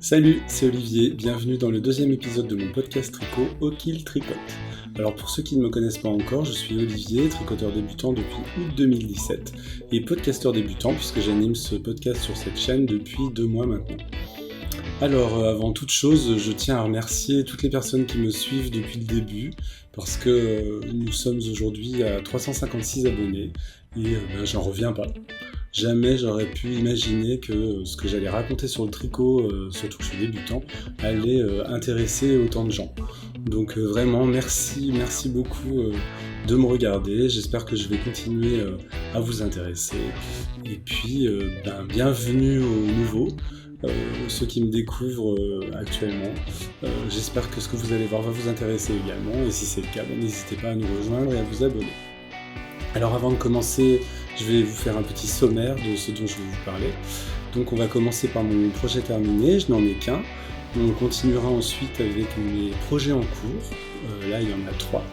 Salut, c'est Olivier, bienvenue dans le deuxième épisode de mon podcast tricot Au Kill Tricote. Alors pour ceux qui ne me connaissent pas encore, je suis Olivier, tricoteur débutant depuis août 2017 et podcasteur débutant puisque j'anime ce podcast sur cette chaîne depuis 2 mois maintenant. Alors avant toute chose, je tiens à remercier toutes les personnes qui me suivent depuis le début parce que nous sommes aujourd'hui à 356 abonnés et j'en reviens pas. Jamais j'aurais pu imaginer que ce que j'allais raconter sur le tricot, surtout que je suis débutant, allait intéresser autant de gens. Donc vraiment merci beaucoup de me regarder, j'espère que je vais continuer à vous intéresser. Et puis bienvenue aux nouveaux, ceux qui me découvrent actuellement. J'espère que ce que vous allez voir va vous intéresser également, et si c'est le cas, n'hésitez pas à nous rejoindre et à vous abonner. Alors avant de commencer, je vais vous faire un petit sommaire de ce dont je vais vous parler. Donc on va commencer par mon projet terminé, je n'en ai qu'un. On continuera ensuite avec mes projets en cours, là il y en a 3.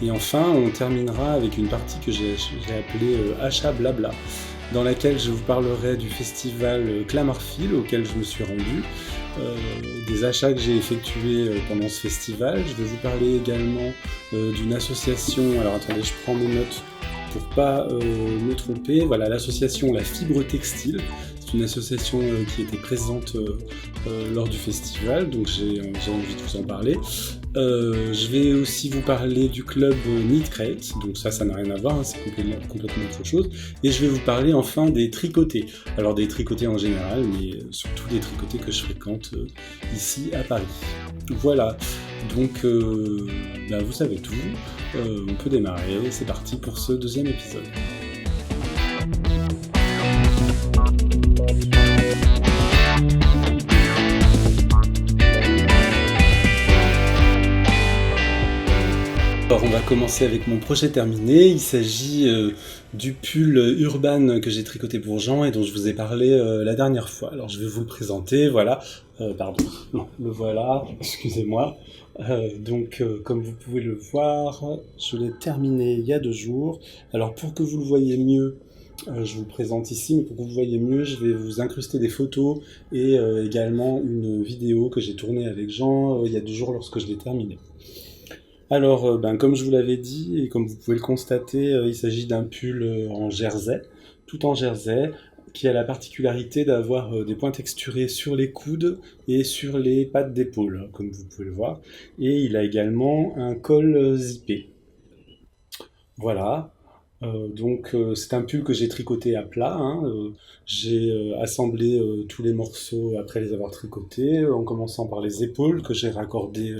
Et enfin on terminera avec une partie que j'ai appelée Achat Blabla, dans laquelle je vous parlerai du festival Clamarfil auquel je me suis rendu, des achats que j'ai effectués pendant ce festival. Je vais vous parler également d'une association, alors attendez, je prends mes notes pour pas me tromper, voilà, l'association La Fibre Textile. C'est une association qui était présente lors du festival, donc j'ai envie de vous en parler. Je vais aussi vous parler du club Knit Crate, donc ça n'a rien à voir, hein, c'est complètement autre chose. Et je vais vous parler enfin des tricotés. Alors des tricotés en général, mais surtout des tricotés que je fréquente ici à Paris. Voilà, donc vous savez tout, on peut démarrer, c'est parti pour ce deuxième épisode. Alors on va commencer avec mon projet terminé, il s'agit du pull Urban que j'ai tricoté pour Jean et dont je vous ai parlé la dernière fois. Alors je vais vous le présenter, voilà, le voilà, excusez-moi. Comme vous pouvez le voir, je l'ai terminé il y a 2 jours. Alors pour que vous le voyez mieux, je vous le présente ici, mais pour que vous le voyez mieux, je vais vous incruster des photos et également une vidéo que j'ai tournée avec Jean il y a 2 jours lorsque je l'ai terminé. Alors, comme je vous l'avais dit, et comme vous pouvez le constater, il s'agit d'un pull en jersey, tout en jersey, qui a la particularité d'avoir des points texturés sur les coudes et sur les pattes d'épaule, comme vous pouvez le voir. Et il a également un col zippé. Voilà. C'est un pull que j'ai tricoté à plat, hein. J'ai assemblé tous les morceaux après les avoir tricotés, en commençant par les épaules que j'ai raccordées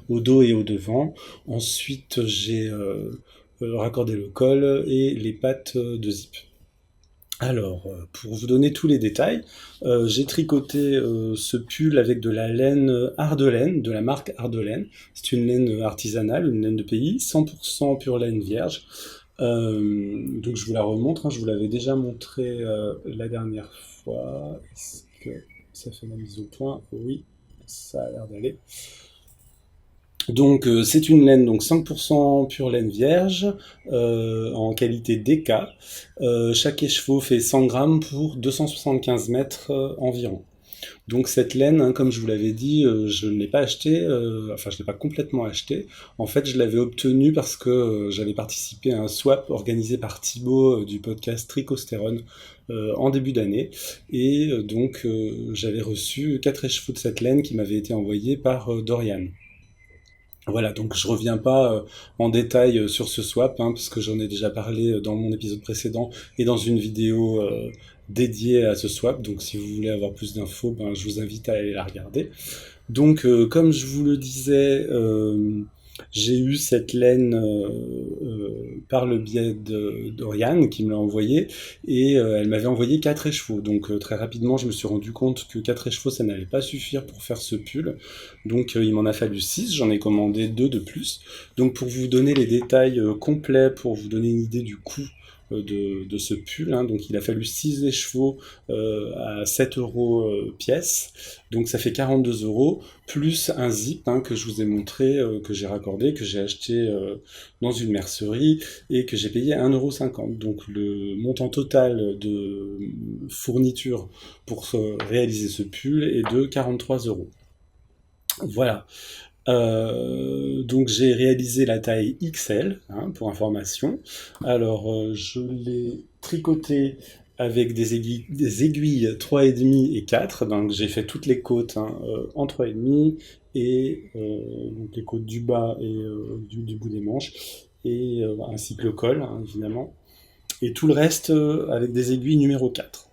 au dos et au devant. Ensuite j'ai raccordé le col et les pattes de zip. Alors, pour vous donner tous les détails, j'ai tricoté ce pull avec de la laine Ardelaine, de la marque Ardelaine. C'est une laine artisanale, une laine de pays, 100% pure laine vierge. Donc je vous la remontre, hein, je vous l'avais déjà montré la dernière fois. Est-ce que ça fait la mise au point? Oui, ça a l'air d'aller. Donc c'est une laine donc 5% pure laine vierge en qualité DK. Chaque écheveau fait 100 grammes pour 275 mètres environ. Donc cette laine, hein, comme je vous l'avais dit, je ne l'ai pas achetée, je ne l'ai pas complètement achetée. En fait, je l'avais obtenue parce que j'avais participé à un swap organisé par Thibaut du podcast Tricostérone en début d'année. Et j'avais reçu 4 écheveaux de cette laine qui m'avaient été envoyés par Dorian. Voilà, donc je reviens pas en détail sur ce swap, hein, parce que j'en ai déjà parlé dans mon épisode précédent et dans une vidéo dédiée à ce swap. Donc si vous voulez avoir plus d'infos, je vous invite à aller la regarder. Donc comme je vous le disais, j'ai eu cette laine par le biais d'Oriane qui me l'a envoyée, et elle m'avait envoyé 4 écheveaux. Donc très rapidement je me suis rendu compte que 4 écheveaux ça n'allait pas suffire pour faire ce pull. Donc il m'en a fallu 6, j'en ai commandé 2 de plus. Donc pour vous donner les détails complets, pour vous donner une idée du coût de ce pull, hein. Donc il a fallu 6 écheveaux à 7 euros pièce, donc ça fait 42 euros, plus un zip, hein, que je vous ai montré, que j'ai raccordé, que j'ai acheté dans une mercerie, et que j'ai payé 1,50 €. Donc le montant total de fourniture pour réaliser ce pull est de 43 euros. Voilà. Donc j'ai réalisé la taille XL, hein, pour information. Alors je l'ai tricoté avec des aiguilles 3,5 et 4. Donc j'ai fait toutes les côtes, hein, en 3,5, et donc les côtes du bas et du bout des manches, et ainsi que le col, hein, évidemment. Et tout le reste avec des aiguilles numéro 4.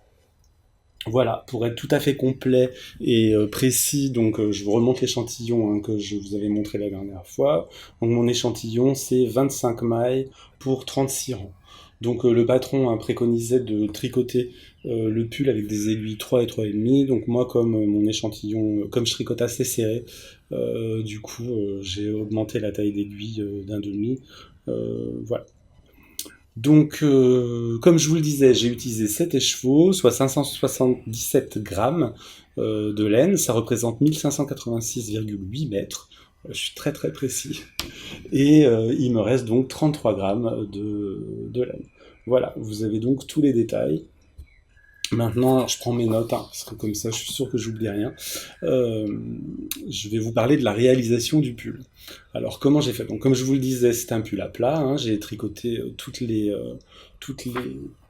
Voilà, pour être tout à fait complet et précis, donc je vous remonte l'échantillon, hein, que je vous avais montré la dernière fois. Donc mon échantillon, c'est 25 mailles pour 36 rangs. Donc le patron, hein, préconisait de tricoter le pull avec des aiguilles 3 et 3,5. Donc moi, comme mon échantillon, comme je tricote assez serré, du coup j'ai augmenté la taille d'aiguille d'un demi. Voilà. Donc, comme je vous le disais, j'ai utilisé 7 écheveaux, soit 577 grammes de laine. Ça représente 1586,8 mètres. Je suis très très précis. Et il me reste donc 33 grammes de laine. Voilà, vous avez donc tous les détails. Maintenant, je prends mes notes, hein, parce que comme ça, je suis sûr que j'oublie rien. Je vais vous parler de la réalisation du pull. Alors, comment j'ai fait? Donc, comme je vous le disais, c'est un pull à plat, hein. J'ai tricoté toutes les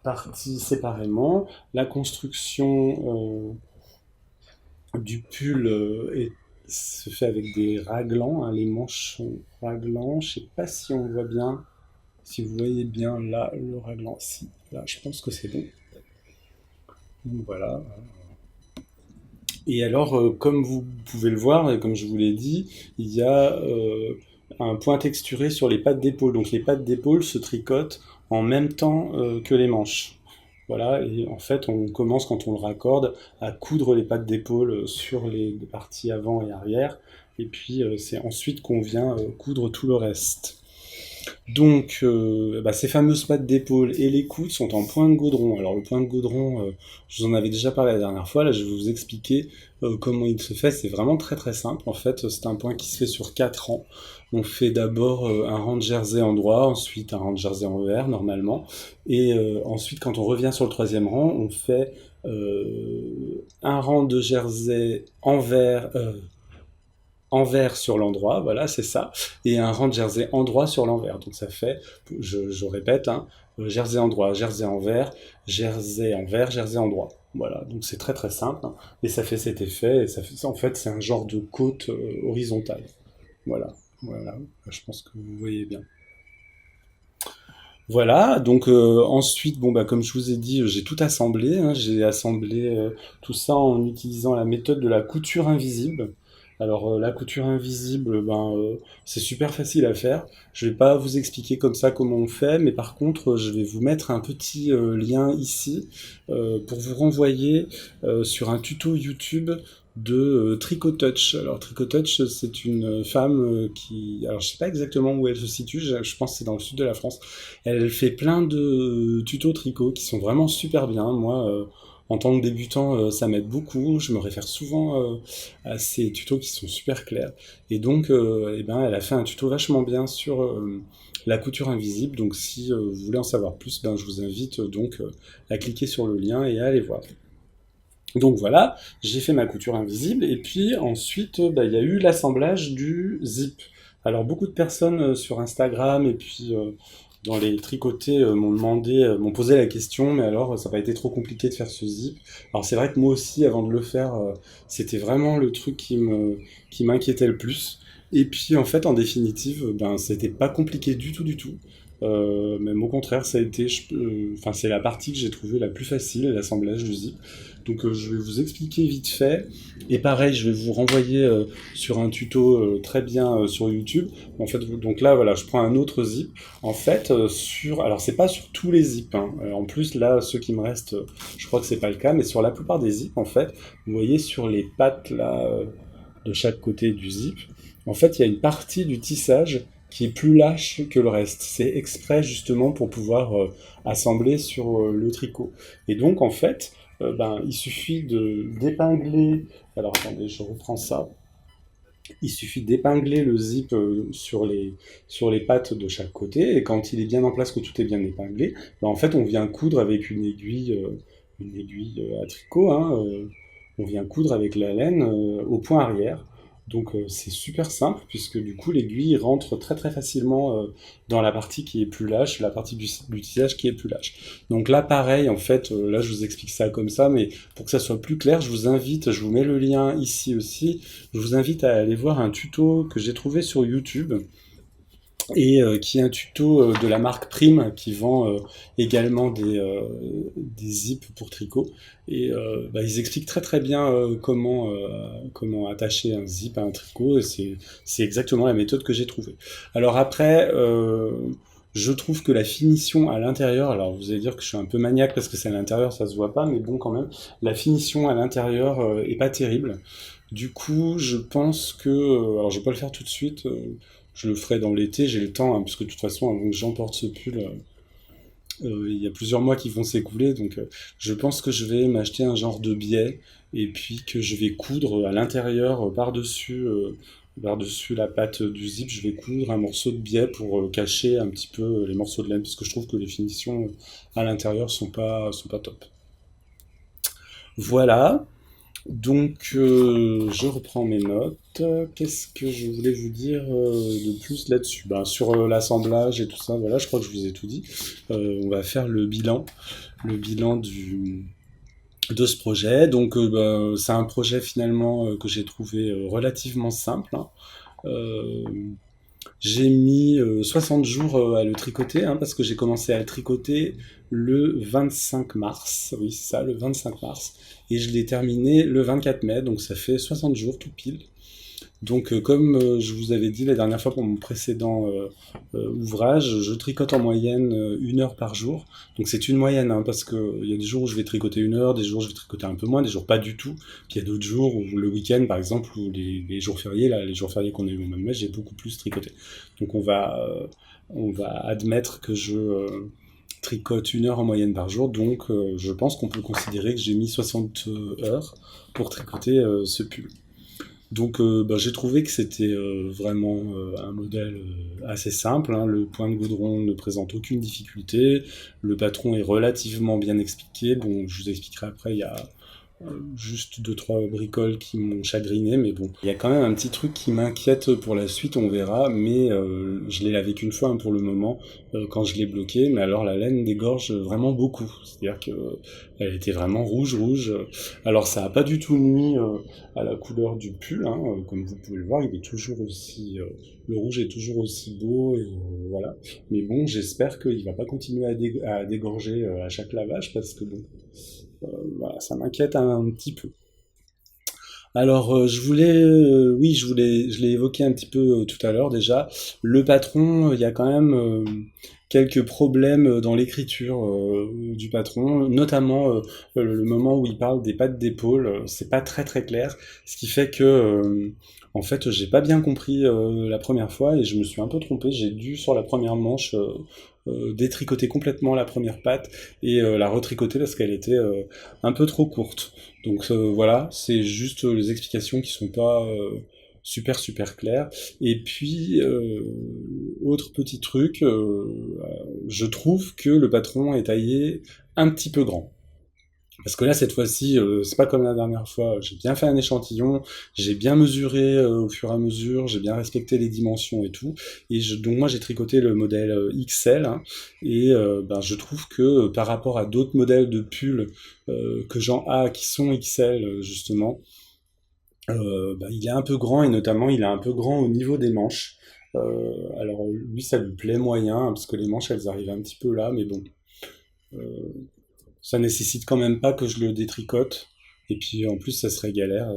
parties séparément. La construction du pull se fait avec des raglans, hein. Les manches sont raglants. Je sais pas si on voit bien, si vous voyez bien là le raglan. Si, là, je pense que c'est bon. Donc, voilà. Et alors, comme vous pouvez le voir, et comme je vous l'ai dit, il y a un point texturé sur les pattes d'épaule. Donc les pattes d'épaule se tricotent en même temps que les manches. Voilà, et en fait, on commence, quand on le raccorde, à coudre les pattes d'épaule sur les parties avant et arrière, et puis c'est ensuite qu'on vient coudre tout le reste. Donc, ces fameuses pattes d'épaule et les coudes sont en point de gaudron. Alors, le point de gaudron, je vous en avais déjà parlé la dernière fois. Là, je vais vous expliquer comment il se fait. C'est vraiment très très simple. En fait, c'est un point qui se fait sur 4 rangs. On fait d'abord un rang de jersey en droit, ensuite un rang de jersey envers, normalement. Et ensuite, quand on revient sur le 3e rang, on fait un rang de jersey envers sur l'endroit, voilà, c'est ça, et un rang de jersey endroit sur l'envers. Donc ça fait, je répète, hein, jersey endroit, jersey envers, jersey endroit. Voilà, donc c'est très très simple, hein, et ça fait cet effet, et ça fait, en fait, c'est un genre de côte horizontale. Voilà, voilà, je pense que vous voyez bien. Voilà, donc ensuite, bon bah comme je vous ai dit, j'ai tout assemblé, hein. J'ai assemblé tout ça en utilisant la méthode de la couture invisible. Alors la couture invisible, c'est super facile à faire. Je vais pas vous expliquer comme ça comment on fait, mais par contre, je vais vous mettre un petit lien ici pour vous renvoyer sur un tuto YouTube de Tricotouch. Alors Tricotouch, c'est une femme qui, alors je sais pas exactement où elle se situe, je pense que c'est dans le sud de la France. Elle fait plein de tutos tricot qui sont vraiment super bien. Moi, en tant que débutant, ça m'aide beaucoup. Je me réfère souvent à ces tutos qui sont super clairs. Et donc, elle a fait un tuto vachement bien sur la couture invisible. Donc, si vous voulez en savoir plus, je vous invite donc à cliquer sur le lien et à aller voir. Donc voilà, j'ai fait ma couture invisible, et puis ensuite, il y a eu l'assemblage du zip. Alors beaucoup de personnes sur Instagram et puis dans les tricotés m'ont posé la question, mais alors ça n'a pas été trop compliqué de faire ce zip. Alors c'est vrai que moi aussi, avant de le faire, c'était vraiment le truc qui m'inquiétait le plus. Et puis en fait, en définitive, c'était pas compliqué du tout, du tout. Même au contraire, ça a été, c'est la partie que j'ai trouvée la plus facile, l'assemblage du zip. Donc je vais vous expliquer vite fait. Et pareil, je vais vous renvoyer sur un tuto très bien sur YouTube. En fait, donc là, voilà, je prends un autre zip. En fait, alors c'est pas sur tous les zips, hein. En plus, là, ceux qui me restent, je crois que c'est pas le cas, mais sur la plupart des zips, en fait, vous voyez sur les pattes là de chaque côté du zip, en fait, il y a une partie du tissage qui est plus lâche que le reste. C'est exprès justement pour pouvoir assembler sur le tricot. Et donc en fait, il suffit d'épingler. Alors attendez, je reprends ça. Il suffit d'épingler le zip sur les pattes de chaque côté, et quand il est bien en place, que tout est bien épinglé, en fait on vient coudre avec une aiguille à tricot, hein, on vient coudre avec la laine au point arrière. Donc c'est super simple, puisque du coup l'aiguille rentre très très facilement dans la partie qui est plus lâche, la partie du tissage qui est plus lâche. Donc là pareil, en fait, là je vous explique ça comme ça, mais pour que ça soit plus clair, je vous mets le lien ici aussi, je vous invite à aller voir un tuto que j'ai trouvé sur YouTube, et qui est un tuto de la marque Prime, qui vend également des zips pour tricot. Et ils expliquent très très bien comment attacher un zip à un tricot, et c'est exactement la méthode que j'ai trouvée. Alors après, je trouve que la finition à l'intérieur, alors vous allez dire que je suis un peu maniaque parce que c'est à l'intérieur, ça se voit pas, mais bon quand même, la finition à l'intérieur est pas terrible. Du coup, je pense que, alors je vais pas le faire tout de suite, je le ferai dans l'été, j'ai le temps, hein, puisque de toute façon, avant que j'emporte ce pull, il y a plusieurs mois qui vont s'écouler, donc je pense que je vais m'acheter un genre de biais, et puis que je vais coudre à l'intérieur, par-dessus la patte du zip, je vais coudre un morceau de biais pour cacher un petit peu les morceaux de laine, parce que je trouve que les finitions à l'intérieur sont pas top. Voilà. Donc, je reprends mes notes. Qu'est-ce que je voulais vous dire de plus là-dessus? Sur l'assemblage et tout ça, voilà, je crois que je vous ai tout dit. On va faire le bilan de ce projet. Donc, c'est un projet finalement que j'ai trouvé relativement simple, hein. Euh, j'ai mis 60 jours à le tricoter, hein, parce que j'ai commencé à le tricoter le 25 mars. Oui, c'est ça, le 25 mars. Et je l'ai terminé le 24 mai, donc ça fait 60 jours tout pile. Donc, comme je vous avais dit la dernière fois pour mon précédent ouvrage, je tricote en moyenne 1 heure par jour. Donc c'est une moyenne, hein, parce qu'il y a des jours où je vais tricoter 1 heure, des jours où je vais tricoter un peu moins, des jours pas du tout. Puis il y a d'autres jours, où le week-end par exemple, ou les jours fériés, là, les jours fériés qu'on a eu au mois de mai, j'ai beaucoup plus tricoté. Donc on va admettre que je tricote 1 heure en moyenne par jour, donc je pense qu'on peut considérer que j'ai mis 60 heures pour tricoter ce pull. Donc j'ai trouvé que c'était vraiment un modèle assez simple, hein. Le point de goudron ne présente aucune difficulté, le patron est relativement bien expliqué. Bon, je vous expliquerai après, il y a juste deux trois bricoles qui m'ont chagriné, mais bon. Il y a quand même un petit truc qui m'inquiète pour la suite, on verra, mais je l'ai lavé qu'une fois, hein, pour le moment, quand je l'ai bloqué, mais alors la laine dégorge vraiment beaucoup. C'est-à-dire que elle était vraiment rouge, rouge. Alors ça a pas du tout nuit à la couleur du pull, hein, comme vous pouvez le voir, il est toujours aussi... le rouge est toujours aussi beau, et voilà. Mais bon, j'espère qu'il va pas continuer à dégorger à chaque lavage, parce que bon, voilà, ça m'inquiète un petit peu. Alors, je l'ai évoqué un petit peu tout à l'heure déjà. Le patron, il y a quand même quelques problèmes dans l'écriture du patron, notamment le moment où il parle des pattes d'épaule. C'est pas très très clair, ce qui fait que, en fait, j'ai pas bien compris la première fois, et je me suis un peu trompé. J'ai dû, sur la première manche, détricoter complètement la première patte et la retricoter parce qu'elle était un peu trop courte. Donc voilà, c'est juste les explications qui sont pas super super claires. Et puis, autre petit truc, je trouve que le patron est taillé un petit peu grand. Parce que là, cette fois-ci, c'est pas comme la dernière fois. J'ai bien fait un échantillon, j'ai bien mesuré au fur et à mesure, j'ai bien respecté les dimensions et tout. Et donc moi, j'ai tricoté le modèle XL, hein, et je trouve que par rapport à d'autres modèles de pulls que j'en ai qui sont XL justement, il est un peu grand, et notamment il est un peu grand au niveau des manches. Alors lui, ça lui plaît moyen, hein, parce que les manches, elles arrivent un petit peu là, mais bon. Euh, Ça nécessite quand même pas que je le détricote. Et puis en plus, ça serait galère.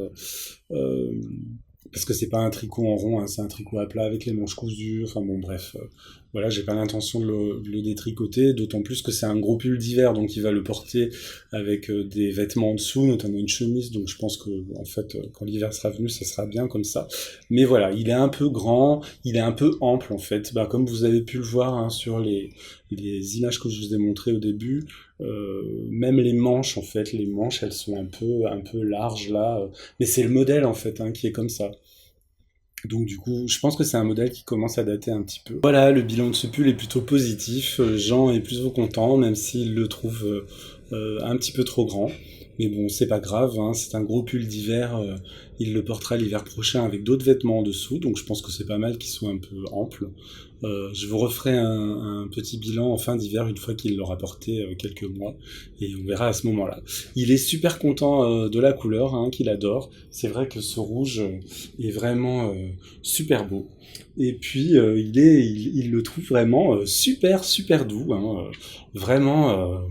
Parce que c'est pas un tricot en rond, hein, c'est un tricot à plat avec les manches cousues. Enfin bon, bref. voilà, j'ai pas l'intention de le détricoter, d'autant plus que c'est un gros pull d'hiver, donc il va le porter avec des vêtements en dessous, notamment une chemise, donc je pense que en fait, quand l'hiver sera venu, ça sera bien comme ça. Mais voilà, il est un peu grand, il est un peu ample en fait, comme vous avez pu le voir hein, sur les images que je vous ai montrées au début, même les manches en fait, les manches elles sont un peu larges là, mais c'est le modèle en fait hein, qui est comme ça. Donc du coup, je pense que c'est un modèle qui commence à dater un petit peu. Voilà, le bilan de ce pull est plutôt positif. Jean est plutôt content, même s'il le trouve un petit peu trop grand. Mais bon, c'est pas grave, hein, c'est un gros pull d'hiver. Il le portera l'hiver prochain avec d'autres vêtements en dessous, donc je pense que c'est pas mal qu'il soit un peu ample. Je vous referai un petit bilan en fin d'hiver une fois qu'il l'aura porté quelques mois, et on verra à ce moment-là. Il est super content de la couleur, hein, qu'il adore. C'est vrai que ce rouge est vraiment super beau. Et puis il le trouve vraiment super doux, hein, vraiment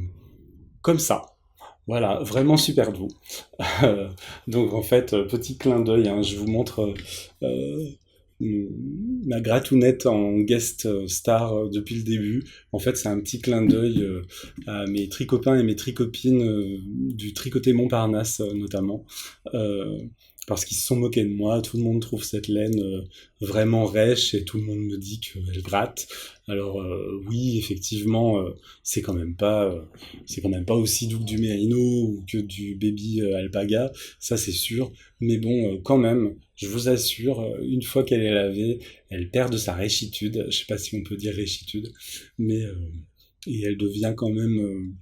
comme ça. Voilà, vraiment super doux. Donc en fait, petit clin d'œil, hein, je vous montre euh, ma gratounette en guest star depuis le début. En fait, c'est un petit clin d'œil à mes tricopains et mes tricopines du Tricoté Montparnasse notamment. Euh, Parce qu'ils se sont moqués de moi, tout le monde trouve cette laine vraiment rêche et tout le monde me dit qu'elle gratte. Alors oui, effectivement, c'est quand même pas aussi doux que du mérino ou que du baby alpaga, ça c'est sûr. Mais bon, quand même, je vous assure, une fois qu'elle est lavée, elle perd de sa réchitude. Je sais pas si on peut dire réchitude, mais et elle devient quand même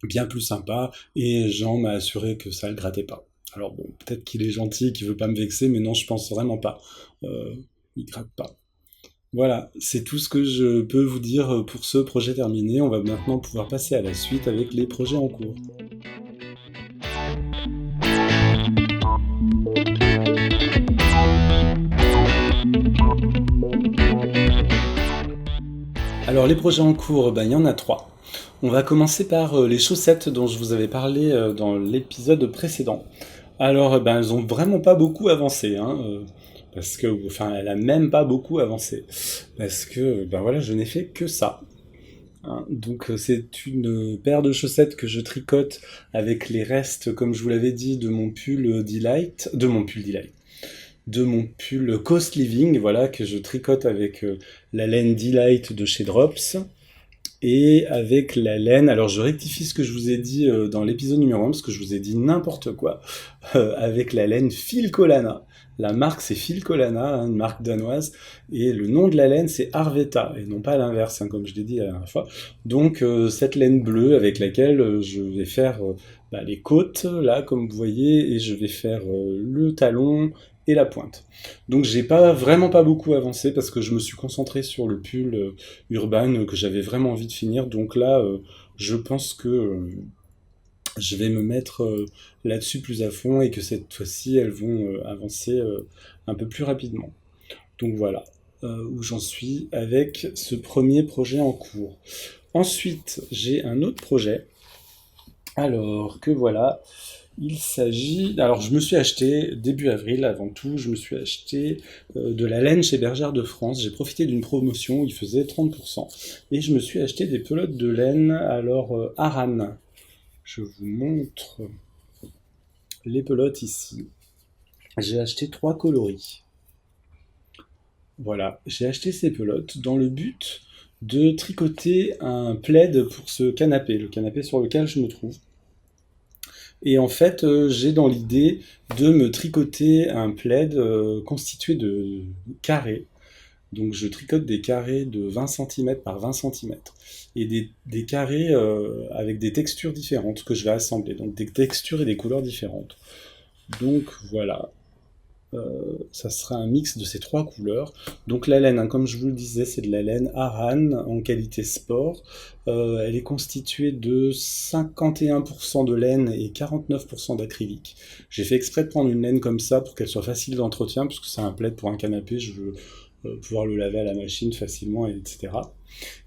bien plus sympa. Et Jean m'a assuré que ça le grattait pas. Alors bon, peut-être qu'il est gentil, qu'il veut pas me vexer, mais non, je pense vraiment pas. Euh, il gratte pas. Voilà, c'est tout ce que je peux vous dire pour ce projet terminé. On va maintenant pouvoir passer à la suite avec les projets en cours. Alors les projets en cours, il y en a trois. On va commencer par les chaussettes dont je vous avais parlé dans l'épisode précédent. Alors, elles ont vraiment pas beaucoup avancé, hein, parce que, enfin, elle a même pas beaucoup avancé, parce que, voilà, je n'ai fait que ça. Hein. Donc, c'est une paire de chaussettes que je tricote avec les restes, comme je vous l'avais dit, de mon pull Delight, de mon pull Coast Living, voilà, que je tricote avec la laine Delight de chez Drops. Et avec la laine, alors je rectifie ce que je vous ai dit dans l'épisode numéro 1, parce que je vous ai dit n'importe quoi, avec la laine Filcolana. La marque c'est Filcolana, hein, une marque danoise, et le nom de la laine c'est Arveta, et non pas l'inverse, hein, comme je l'ai dit la dernière fois. Donc cette laine bleue avec laquelle je vais faire les côtes, là comme vous voyez, et je vais faire le talon, et la pointe. Donc j'ai vraiment pas beaucoup avancé parce que je me suis concentré sur le pull Urban que j'avais vraiment envie de finir. Donc là, je pense que je vais me mettre là-dessus plus à fond et que cette fois-ci, elles vont avancer un peu plus rapidement. Donc voilà où j'en suis avec ce premier projet en cours. Ensuite, j'ai un autre projet. Alors que voilà, il s'agit... Alors je me suis acheté, début avril avant tout, je me suis acheté de la laine chez Bergère de France. J'ai profité d'une promotion, il faisait 30%. Et je me suis acheté des pelotes de laine, alors Aran. Je vous montre les pelotes ici. J'ai acheté 3 coloris. Voilà, j'ai acheté ces pelotes dans le but de tricoter un plaid pour ce canapé, le canapé sur lequel je me trouve. Et en fait, j'ai dans l'idée de me tricoter un plaid constitué de carrés. Donc je tricote des carrés de 20 cm par 20 cm. Et des carrés avec des textures différentes que je vais assembler. Donc des textures et des couleurs différentes. Donc voilà. Ça sera un mix de ces trois couleurs. Donc la laine, hein, comme je vous le disais, c'est de la laine Aran en qualité sport. Elle est constituée de 51% de laine et 49% d'acrylique. J'ai fait exprès de prendre une laine comme ça pour qu'elle soit facile d'entretien, puisque c'est un plaid pour un canapé, je veux pouvoir le laver à la machine facilement, etc.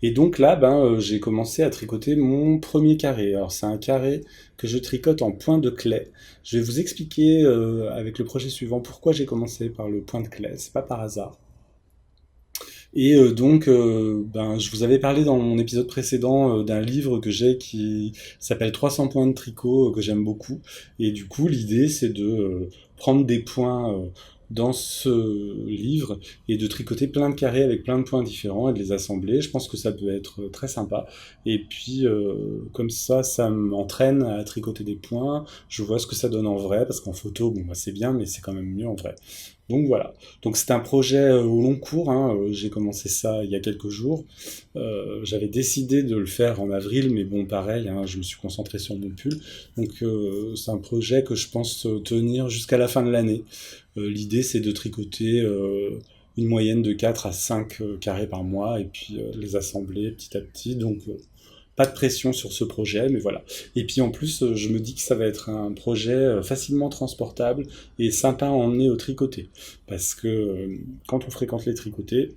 Et donc là, j'ai commencé à tricoter mon premier carré. Alors c'est un carré que je tricote en point de clay. Je vais vous expliquer avec le projet suivant pourquoi j'ai commencé par le point de clay. C'est pas par hasard. Et je vous avais parlé dans mon épisode précédent d'un livre que j'ai qui s'appelle 300 points de tricot, que j'aime beaucoup. Et du coup, l'idée, c'est de prendre des points dans ce livre et de tricoter plein de carrés avec plein de points différents et de les assembler. Je pense que ça peut être très sympa. Et puis, comme ça m'entraîne à tricoter des points. Je vois ce que ça donne en vrai, parce qu'en photo, bon, bah, c'est bien, mais c'est quand même mieux en vrai. Donc voilà. Donc c'est un projet au long cours, hein. J'ai commencé ça il y a quelques jours. J'avais décidé de le faire en avril, mais bon, pareil, hein, je me suis concentré sur mon pull. Donc c'est un projet que je pense tenir jusqu'à la fin de l'année. L'idée, c'est de tricoter une moyenne de 4 à 5 carrés par mois, et puis les assembler petit à petit. Donc pas de pression sur ce projet, mais voilà. Et puis en plus, je me dis que ça va être un projet facilement transportable et sympa à emmener au tricoté. Parce que quand on fréquente les tricotés,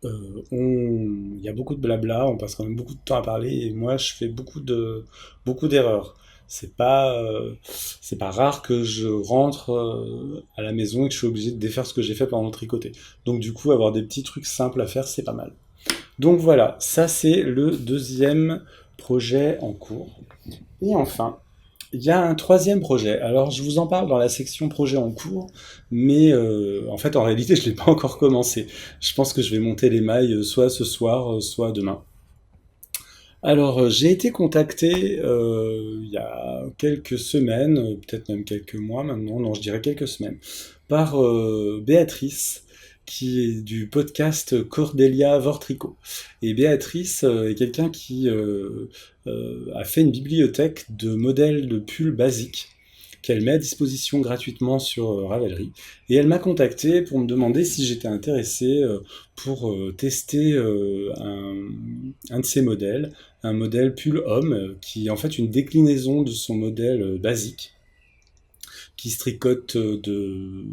il y a beaucoup de blabla, on passe quand même beaucoup de temps à parler, et moi je fais beaucoup d'erreurs. C'est pas rare que je rentre à la maison et que je suis obligé de défaire ce que j'ai fait pendant le tricoté. Donc du coup, avoir des petits trucs simples à faire, c'est pas mal. Donc voilà, ça c'est le deuxième projet en cours. Et enfin, il y a un troisième projet. Alors je vous en parle dans la section projet en cours, mais en fait en réalité je ne l'ai pas encore commencé. Je pense que je vais monter les mailles soit ce soir, soit demain. Alors j'ai été contacté il y a quelques semaines, peut-être même quelques mois maintenant, non je dirais quelques semaines, par Béatrice, qui est du podcast Cordelia Vortrico. Et Béatrice est quelqu'un qui a fait une bibliothèque de modèles de pulls basiques qu'elle met à disposition gratuitement sur Ravelry. Et elle m'a contacté pour me demander si j'étais intéressé pour tester un de ses modèles, un modèle pull homme, qui est en fait une déclinaison de son modèle basique, qui se tricote de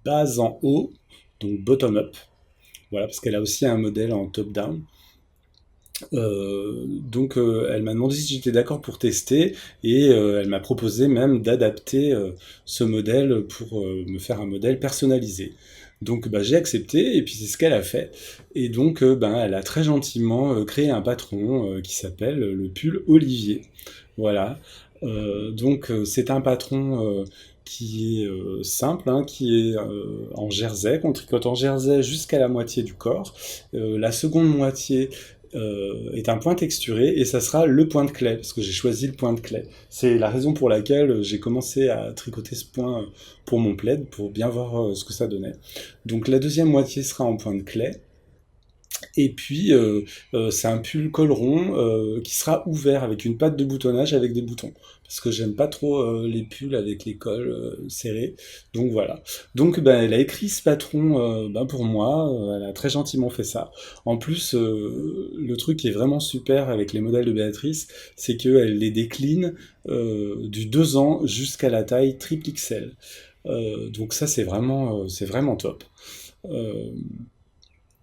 bas en haut, donc bottom up. Voilà, parce qu'elle a aussi un modèle en top down. Elle m'a demandé si j'étais d'accord pour tester, et elle m'a proposé même d'adapter ce modèle pour me faire un modèle personnalisé. Donc bah, j'ai accepté, et puis c'est ce qu'elle a fait. Et donc elle a très gentiment créé un patron qui s'appelle le pull Olivier. Voilà. C'est un patron qui est simple, hein, qui est en jersey, qu'on tricote en jersey jusqu'à la moitié du corps. La seconde moitié est un point texturé, et ça sera le point de clé, parce que j'ai choisi le point de clé. C'est la raison pour laquelle j'ai commencé à tricoter ce point pour mon plaid, pour bien voir ce que ça donnait. Donc la deuxième moitié sera en point de clé, et puis c'est un pull col rond qui sera ouvert avec une patte de boutonnage avec des boutons. Parce que j'aime pas trop les pulls avec les cols serrés. Donc voilà. Donc elle a écrit ce patron pour moi. Elle a très gentiment fait ça. En plus, le truc qui est vraiment super avec les modèles de Béatrice, c'est qu'elle les décline du 2 ans jusqu'à la taille triple XL. Donc ça c'est vraiment top. Euh,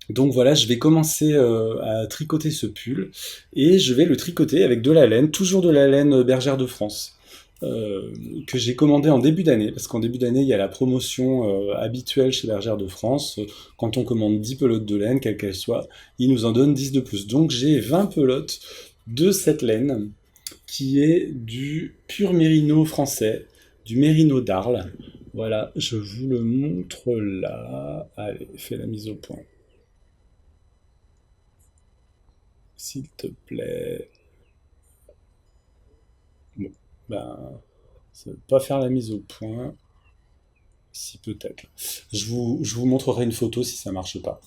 donc voilà, je vais commencer à tricoter ce pull, et je vais le tricoter avec de la laine, toujours de la laine Bergère de France, que j'ai commandé en début d'année, parce qu'en début d'année il y a la promotion habituelle chez Bergère de France. Quand on commande 10 pelotes de laine, quelle qu'elle soit, ils nous en donnent 10 de plus. Donc j'ai 20 pelotes de cette laine, qui est du pur mérino français, du mérino d'Arles. Voilà, je vous le montre là. Allez, fais la mise au point, s'il te plaît. Bon, ça ne veut pas faire la mise au point. Si, peut-être. Je vous montrerai une photo si ça marche pas.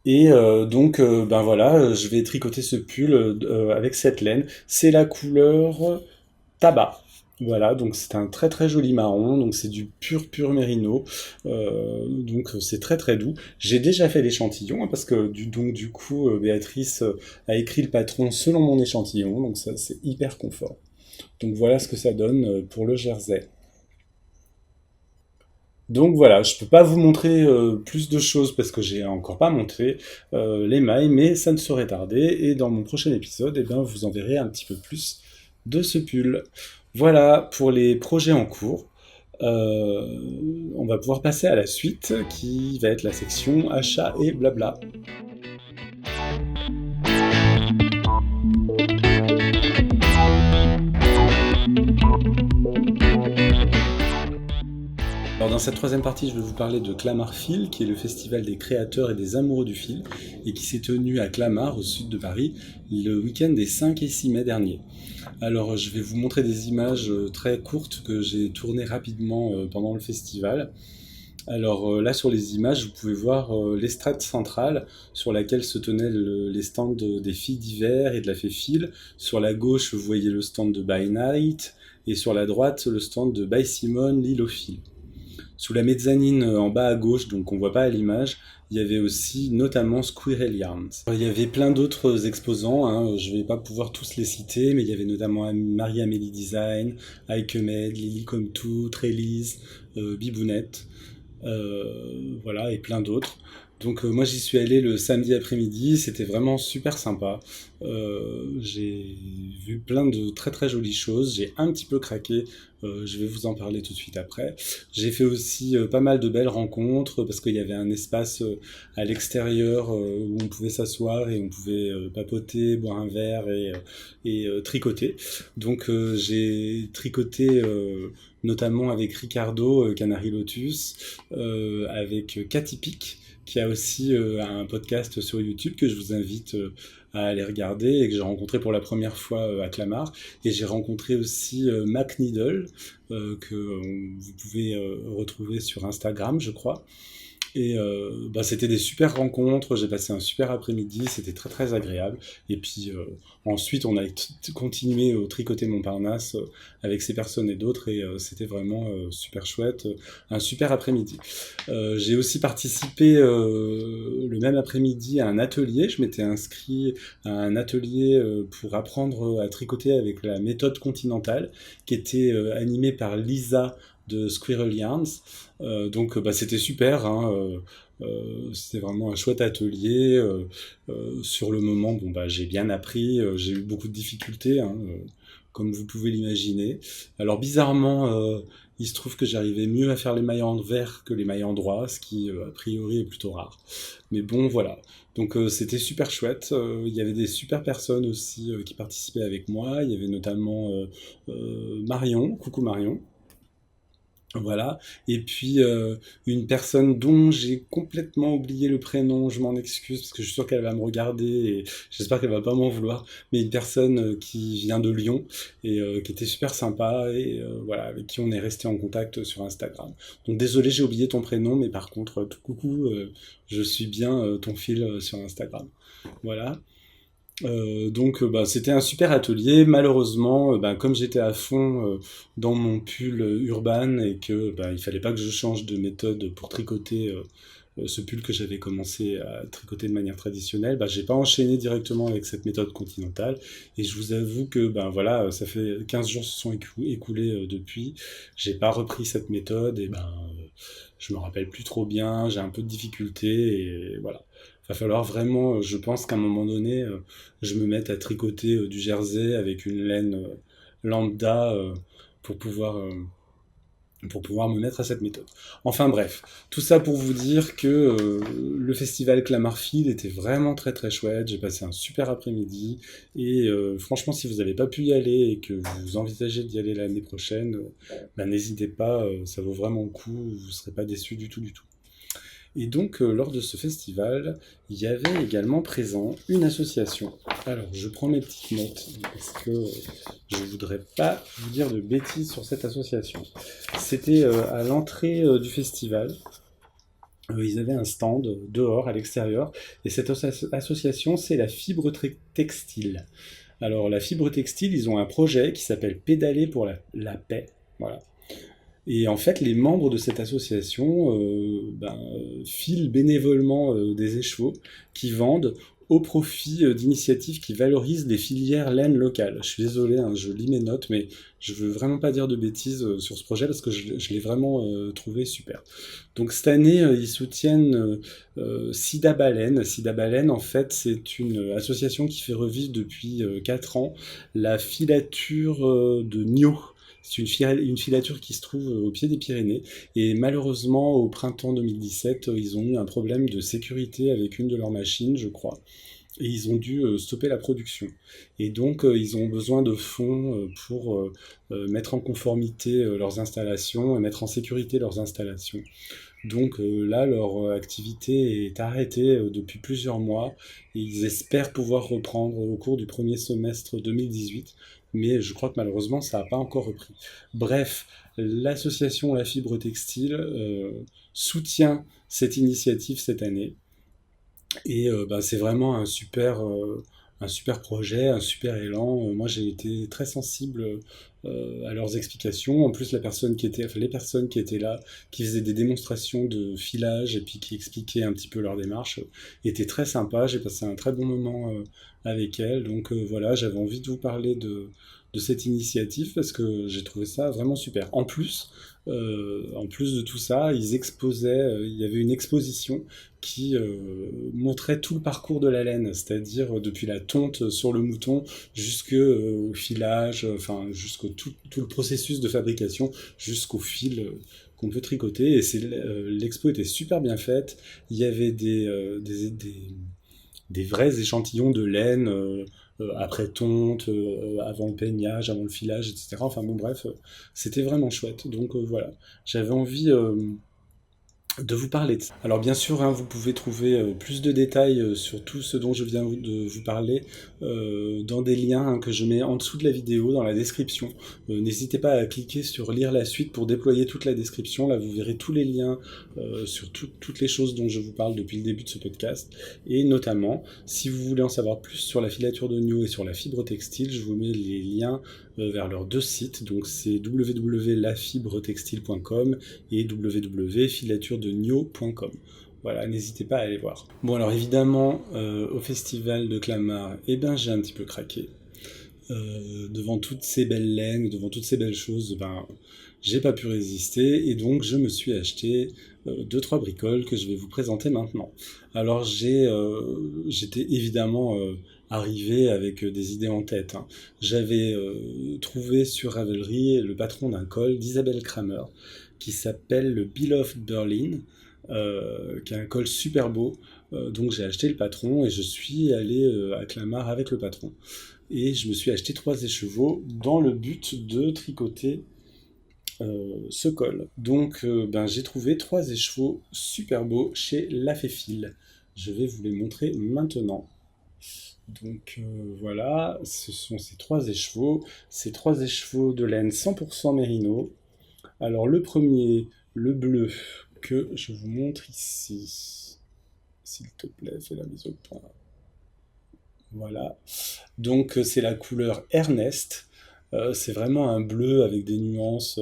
Et voilà, je vais tricoter ce pull avec cette laine. C'est la couleur tabac. Voilà, donc c'est un très très joli marron, donc c'est du pur mérino, donc c'est très très doux. J'ai déjà fait l'échantillon, hein, parce que du coup Béatrice a écrit le patron selon mon échantillon, donc ça c'est hyper confort. Donc voilà ce que ça donne pour le jersey. Donc voilà, je peux pas vous montrer plus de choses parce que j'ai encore pas montré les mailles, mais ça ne saurait tarder, et dans mon prochain épisode, eh ben, vous en verrez un petit peu plus de ce pull. Voilà pour les projets en cours. On va pouvoir passer à la suite, qui va être la section achat et blabla. Alors dans cette troisième partie, je vais vous parler de Clamart Fil, qui est le festival des créateurs et des amoureux du fil, et qui s'est tenu à Clamart, au sud de Paris, le week-end des 5 et 6 mai dernier. Alors je vais vous montrer des images très courtes que j'ai tournées rapidement pendant le festival. Alors là sur les images, vous pouvez voir l'estrade centrale sur laquelle se tenaient les stands des filles d'hiver et de la fée fil. Sur la gauche, vous voyez le stand de By Night, et sur la droite, le stand de By Simone, l'île au fil. Sous la mezzanine en bas à gauche, donc on voit pas à l'image, il y avait aussi notamment Squirrel Yarns. Il y avait plein d'autres exposants, hein, je vais pas pouvoir tous les citer, mais il y avait notamment Marie-Amélie Design, Ikemed, Lily Comtou, Trélise, Bibounette, voilà, et plein d'autres. Donc moi j'y suis allé le samedi après-midi, c'était vraiment super sympa. J'ai vu plein de très très jolies choses, j'ai un petit peu craqué, je vais vous en parler tout de suite après. J'ai fait aussi pas mal de belles rencontres parce qu'il y avait un espace à l'extérieur où on pouvait s'asseoir et on pouvait papoter, boire un verre et tricoter. Donc j'ai tricoté notamment avec Ricardo, Canary Lotus, avec Cathy Pic, qui a aussi un podcast sur YouTube que je vous invite à aller regarder et que j'ai rencontré pour la première fois à Clamart. Et j'ai rencontré aussi Mac Needle, que vous pouvez retrouver sur Instagram, je crois. Et c'était des super rencontres, j'ai passé un super après-midi, c'était très très agréable. Et puis ensuite on a continué au Tricoter Montparnasse avec ces personnes et d'autres et c'était vraiment super chouette, un super après-midi. J'ai aussi participé le même après-midi à un atelier, je m'étais inscrit à un atelier pour apprendre à tricoter avec la méthode continentale qui était animée par Lisa de Squirrel Yarns. Donc c'était super, hein, c'était vraiment un chouette atelier. Sur le moment, j'ai bien appris, j'ai eu beaucoup de difficultés, hein, comme vous pouvez l'imaginer. Alors bizarrement, il se trouve que j'arrivais mieux à faire les mailles envers que les mailles endroit, ce qui a priori est plutôt rare. Mais bon, voilà. Donc c'était super chouette. Il y avait des super personnes aussi qui participaient avec moi. Il y avait notamment Marion, coucou Marion. Voilà, et puis une personne dont j'ai complètement oublié le prénom, je m'en excuse parce que je suis sûr qu'elle va me regarder et j'espère qu'elle va pas m'en vouloir, mais une personne qui vient de Lyon et qui était super sympa et voilà, avec qui on est resté en contact sur Instagram. Donc désolé, j'ai oublié ton prénom, mais par contre, tout coucou, je suis bien ton fil sur Instagram. Voilà. Donc c'était un super atelier. Malheureusement, comme j'étais à fond dans mon pull Urban et que il fallait pas que je change de méthode pour tricoter ce pull que j'avais commencé à tricoter de manière traditionnelle, j'ai pas enchaîné directement avec cette méthode continentale. Et je vous avoue que voilà, ça fait 15 jours se sont écoulés depuis. J'ai pas repris cette méthode et je me rappelle plus trop bien. J'ai un peu de difficulté et voilà. Va falloir vraiment, je pense qu'à un moment donné, je me mette à tricoter du jersey avec une laine lambda pour pouvoir, euh, pour pouvoir me mettre à cette méthode. Enfin bref, tout ça pour vous dire que le festival Clamart Fil était vraiment très très chouette, j'ai passé un super après-midi, et franchement si vous n'avez pas pu y aller et que vous envisagez d'y aller l'année prochaine, n'hésitez pas, ça vaut vraiment le coup, vous ne serez pas déçus du tout du tout. Et donc, lors de ce festival, il y avait également présent une association. Alors, je prends mes petites notes parce que je ne voudrais pas vous dire de bêtises sur cette association. C'était à l'entrée du festival. Ils avaient un stand dehors, à l'extérieur. Et cette association, c'est la fibre textile. Alors, la fibre textile, ils ont un projet qui s'appelle Pédaler pour la paix. Voilà. Et en fait, les membres de cette association filent bénévolement des écheveaux qui vendent au profit d'initiatives qui valorisent les filières laine locales. Je suis désolé, hein, je lis mes notes, mais je veux vraiment pas dire de bêtises sur ce projet parce que je l'ai vraiment trouvé super. Donc cette année, ils soutiennent Sida Baleine. Sida Baleine, en fait, c'est une association qui fait revivre depuis 4 ans la filature de Nio. C'est une filature qui se trouve au pied des Pyrénées. Et malheureusement, au printemps 2017, ils ont eu un problème de sécurité avec une de leurs machines, je crois. Et ils ont dû stopper la production. Et donc, ils ont besoin de fonds pour mettre en conformité leurs installations et mettre en sécurité leurs installations. Donc là, leur activité est arrêtée depuis plusieurs mois et ils espèrent pouvoir reprendre au cours du premier semestre 2018, mais je crois que malheureusement, ça n'a pas encore repris. Bref, l'association La Fibre Textile soutient cette initiative cette année et c'est vraiment un super projet, un super élan. Moi, j'ai été très sensible à leurs explications. En plus, les personnes qui étaient là, qui faisaient des démonstrations de filage et puis qui expliquaient un petit peu leur démarche, étaient très sympas. J'ai passé un très bon moment avec elles. Donc voilà, j'avais envie de vous parler de cette initiative parce que j'ai trouvé ça vraiment super. En plus de tout ça, ils exposaient, il y avait une exposition qui montrait tout le parcours de la laine, c'est-à-dire depuis la tonte sur le mouton jusqu'au filage, enfin jusqu'au tout le processus de fabrication, jusqu'au fil qu'on peut tricoter. Et l'expo était super bien faite. Il y avait des vrais échantillons de laine après tonte, avant le peignage, avant le filage, etc. Enfin bon bref, c'était vraiment chouette. Donc voilà, j'avais envie de vous parler de ça. Alors bien sûr, hein, vous pouvez trouver plus de détails sur tout ce dont je viens de vous parler dans des liens que je mets en dessous de la vidéo, dans la description. N'hésitez pas à cliquer sur lire la suite pour déployer toute la description. Là, vous verrez tous les liens sur toutes les choses dont je vous parle depuis le début de ce podcast. Et notamment, si vous voulez en savoir plus sur la filature de Nio et sur la fibre textile, je vous mets les liens vers leurs deux sites. Donc c'est www.lafibretextile.com et www.filaturedenio.com. Voilà, n'hésitez pas à aller voir. Bon alors évidemment, au festival de Clamart, j'ai un petit peu craqué. Devant toutes ces belles laines, devant toutes ces belles choses, j'ai pas pu résister et donc je me suis acheté 2-3 bricoles que je vais vous présenter maintenant. Alors j'étais évidemment arrivé avec des idées en tête, hein. J'avais trouvé sur Ravelry le patron d'un col d'Isabelle Kramer qui s'appelle le Bill of Berlin, qui est un col super beau. Donc j'ai acheté le patron et je suis allé à Clamart avec le patron. Et je me suis acheté 3 écheveaux dans le but de tricoter ce col. Donc j'ai trouvé 3 écheveaux super beaux chez La Féfile. Je vais vous les montrer maintenant. Donc voilà, ce sont ces 3 écheveaux. Ces 3 écheveaux de laine 100% mérino. Alors le premier, le bleu, que je vous montre ici. S'il te plaît, fais la mise au point. Voilà. Donc c'est la couleur Ernest. C'est vraiment un bleu avec des nuances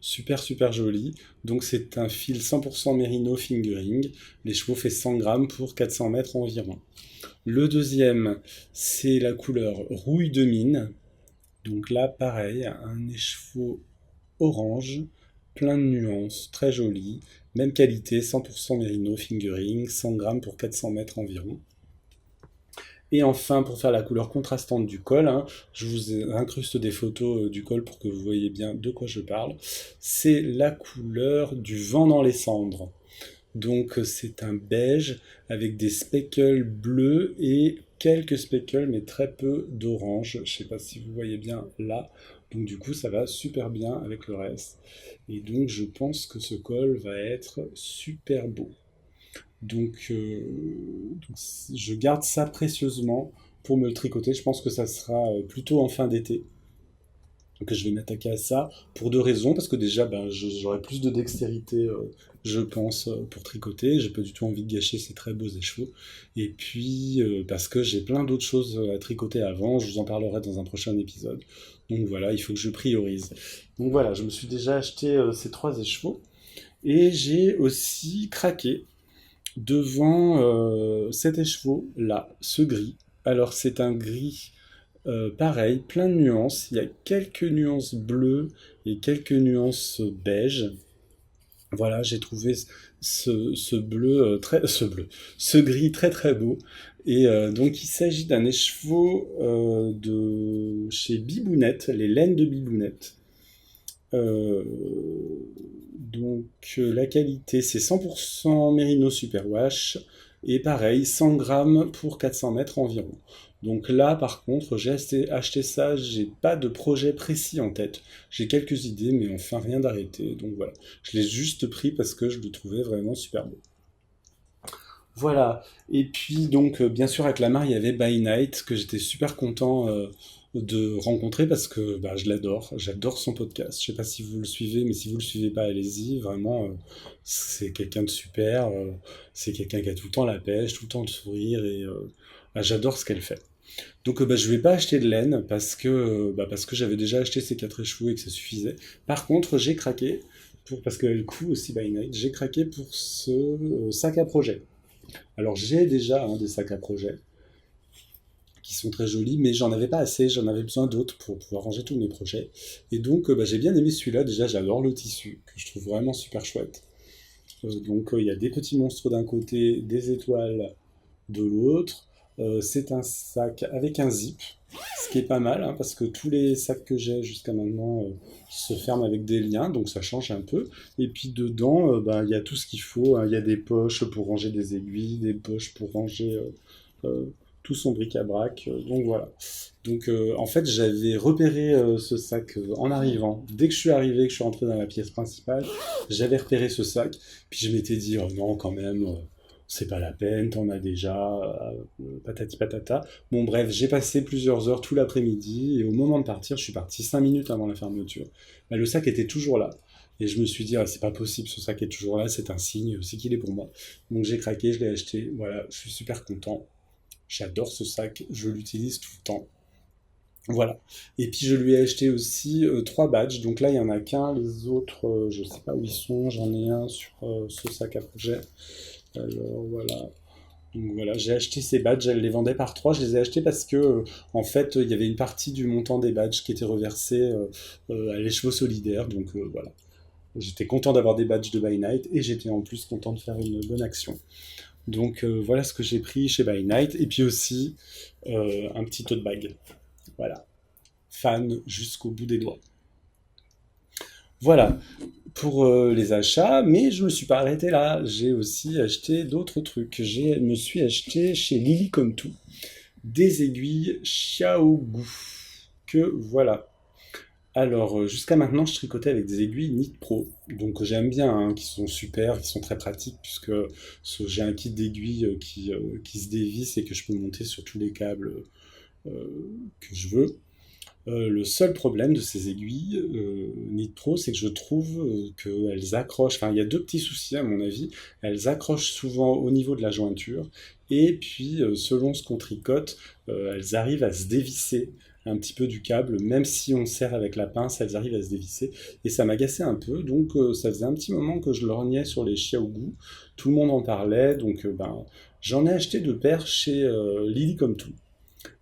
super jolies. Donc c'est un fil 100% mérino fingering. L'écheveau fait 100 grammes pour 400 mètres environ. Le deuxième, c'est la couleur rouille de mine. Donc là, pareil, un écheveau orange, plein de nuances, très joli. Même qualité, 100% mérino fingering, 100 grammes pour 400 mètres environ. Et enfin, pour faire la couleur contrastante du col, hein, je vous incruste des photos du col pour que vous voyez bien de quoi je parle. C'est la couleur du vent dans les cendres. Donc c'est un beige avec des speckles bleus et quelques speckles mais très peu d'orange. Je ne sais pas si vous voyez bien là. Donc du coup ça va super bien avec le reste. Et donc je pense que ce col va être super beau. Donc, je garde ça précieusement pour me le tricoter. Je pense que ça sera plutôt en fin d'été. Donc je vais m'attaquer à ça pour 2 raisons. Parce que déjà, j'aurai plus de dextérité, je pense, pour tricoter. J'ai pas du tout envie de gâcher ces très beaux écheveaux. Et puis, parce que j'ai plein d'autres choses à tricoter avant. Je vous en parlerai dans un prochain épisode. Donc voilà, il faut que je priorise. Donc voilà, je me suis déjà acheté ces 3 écheveaux. Et j'ai aussi craqué devant cet écheveau là, ce gris. Alors c'est un gris pareil, plein de nuances. Il y a quelques nuances bleues et quelques nuances beige. Voilà, j'ai trouvé ce bleu, ce gris très beau. Et donc il s'agit d'un écheveau de chez Bibounette, les laines de Bibounette. Euh, la qualité, c'est 100% Merino Superwash. Et pareil, 100 grammes pour 400 mètres environ. Donc là, par contre, j'ai acheté ça, j'ai pas de projet précis en tête. J'ai quelques idées, mais enfin rien d'arrêté. Donc voilà, je l'ai juste pris parce que je le trouvais vraiment super beau. Voilà. Et puis donc, bien sûr, avec la marque, il y avait By Night, que j'étais super content de rencontrer parce que bah, je l'adore. J'adore son podcast. Je sais pas si vous le suivez, mais si vous le suivez pas, allez-y. Vraiment, c'est quelqu'un de super. C'est quelqu'un qui a tout le temps la pêche, tout le temps le sourire. Et bah, j'adore ce qu'elle fait. Donc bah, je vais pas acheter de laine parce que j'avais déjà acheté ces 4 échevaux et que ça suffisait. Par contre, j'ai craqué parce qu'elle coûte aussi By Night. J'ai craqué pour ce sac à projet. Alors j'ai déjà des sacs à projet qui sont très jolis, mais j'en avais pas assez, j'en avais besoin d'autres pour pouvoir ranger tous mes projets. Et donc bah, j'ai bien aimé celui-là, déjà j'adore le tissu, que je trouve vraiment super chouette. Il y a des petits monstres d'un côté, des étoiles de l'autre. C'est un sac avec un zip, ce qui est pas mal, hein, parce que tous les sacs que j'ai jusqu'à maintenant se ferment avec des liens, donc ça change un peu. Et puis dedans, bah, il y a tout ce qu'il faut, hein. Il y a des poches pour ranger des aiguilles, des poches pour ranger euh, tout son bric-à-brac. Donc voilà. En fait, j'avais repéré ce sac en arrivant. Dès que je suis arrivé, que je suis rentré dans la pièce principale, j'avais repéré ce sac. Puis je m'étais dit, oh non, quand même, c'est pas la peine, t'en as déjà, patati patata. Bon, bref, j'ai passé plusieurs heures tout l'après-midi, et au moment de partir, je suis parti 5 minutes avant la fermeture. Bah, le sac était toujours là. Et je me suis dit, ah, c'est pas possible, ce sac est toujours là, c'est un signe, c'est qu'il est pour moi. Donc j'ai craqué, je l'ai acheté, voilà, je suis super content. J'adore ce sac, je l'utilise tout le temps. Voilà. Et puis je lui ai acheté aussi 3 badges. Donc là, il n'y en a qu'un. Les autres, je sais pas où ils sont. J'en ai un sur ce sac à projet. Alors voilà. Donc voilà, j'ai acheté ces badges. Elle les vendait par 3. Je les ai achetés parce que, en fait, il y avait une partie du montant des badges qui était reversée à l'écheveau solidaire. Voilà. J'étais content d'avoir des badges de By Night et j'étais en plus content de faire une bonne action. Voilà ce que j'ai pris chez By Night. Et puis aussi un petit tote bag. Voilà. Fan jusqu'au bout des doigts. Voilà pour les achats, mais je me suis pas arrêté là. J'ai aussi acheté d'autres trucs. Je me suis acheté chez Lily Comme Tout des aiguilles Xiaogu. Que voilà. Alors, jusqu'à maintenant, je tricotais avec des aiguilles Knit Pro. Donc, j'aime bien, hein, qui sont super, qui sont très pratiques, puisque j'ai un kit d'aiguilles qui se dévisse et que je peux monter sur tous les câbles que je veux. Le seul problème de ces aiguilles Knit Pro, c'est que je trouve qu'elles accrochent. Enfin, il y a 2 petits soucis à mon avis. Elles accrochent souvent au niveau de la jointure, et puis selon ce qu'on tricote, elles arrivent à se dévisser un petit peu du câble, même si on serre avec la pince, elles arrivent à se dévisser. Et ça m'agaçait un peu, donc ça faisait un petit moment que je lorgnais sur les Xiaogu. Tout le monde en parlait, j'en ai acheté 2 paires chez Lily Comme Tout.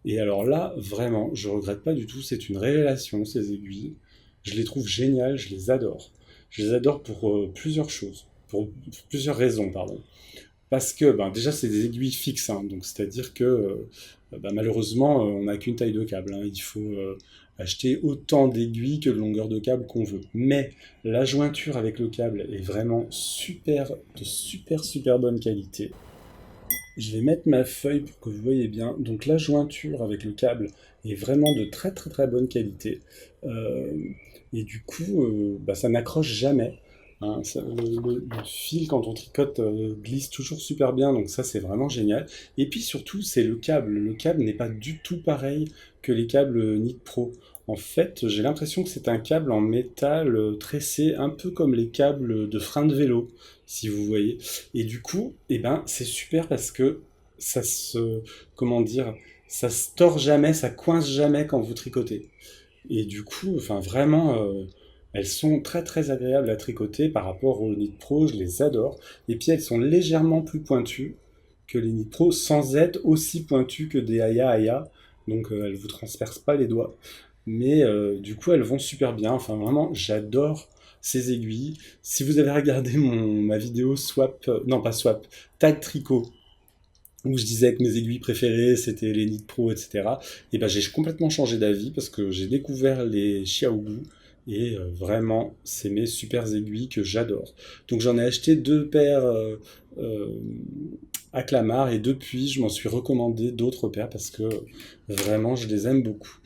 Et alors là, vraiment, je regrette pas du tout, c'est une révélation, ces aiguilles. Je les trouve géniales, je les adore. Je les adore pour plusieurs choses, pour plusieurs raisons, pardon. Parce que, déjà, c'est des aiguilles fixes, hein, donc c'est-à-dire que, malheureusement, on n'a qu'une taille de câble, hein. Il faut acheter autant d'aiguilles que de longueur de câble qu'on veut. Mais la jointure avec le câble est vraiment super, de super, super bonne qualité. Je vais mettre ma feuille pour que vous voyez bien. Donc la jointure avec le câble est vraiment de très très très bonne qualité. Euh, et du coup, ça n'accroche jamais, hein. Le fil quand on tricote glisse toujours super bien, donc ça c'est vraiment génial. Et puis surtout, c'est le câble. Le câble n'est pas du tout pareil que les câbles Knit Pro. En fait, j'ai l'impression que c'est un câble en métal tressé, un peu comme les câbles de frein de vélo, si vous voyez. Et du coup, c'est super parce que ça se, comment dire, ça se tord jamais, ça coince jamais quand vous tricotez. Et du coup, enfin vraiment, elles sont très très agréables à tricoter par rapport aux Knit Pro, je les adore. Et puis elles sont légèrement plus pointues que les Knit Pro, sans être aussi pointues que des Aya Aya. Donc elles vous transpercent pas les doigts. Mais du coup, elles vont super bien. Enfin vraiment, j'adore ces aiguilles. Si vous avez regardé ma vidéo swap, non pas swap, tag tricot, où je disais que mes aiguilles préférées c'était les Knit Pro, etc. Et j'ai complètement changé d'avis parce que j'ai découvert les Xiaogu et vraiment, c'est mes super aiguilles que j'adore. Donc j'en ai acheté 2 paires à Clamart, et depuis, je m'en suis recommandé d'autres paires parce que vraiment, je les aime beaucoup.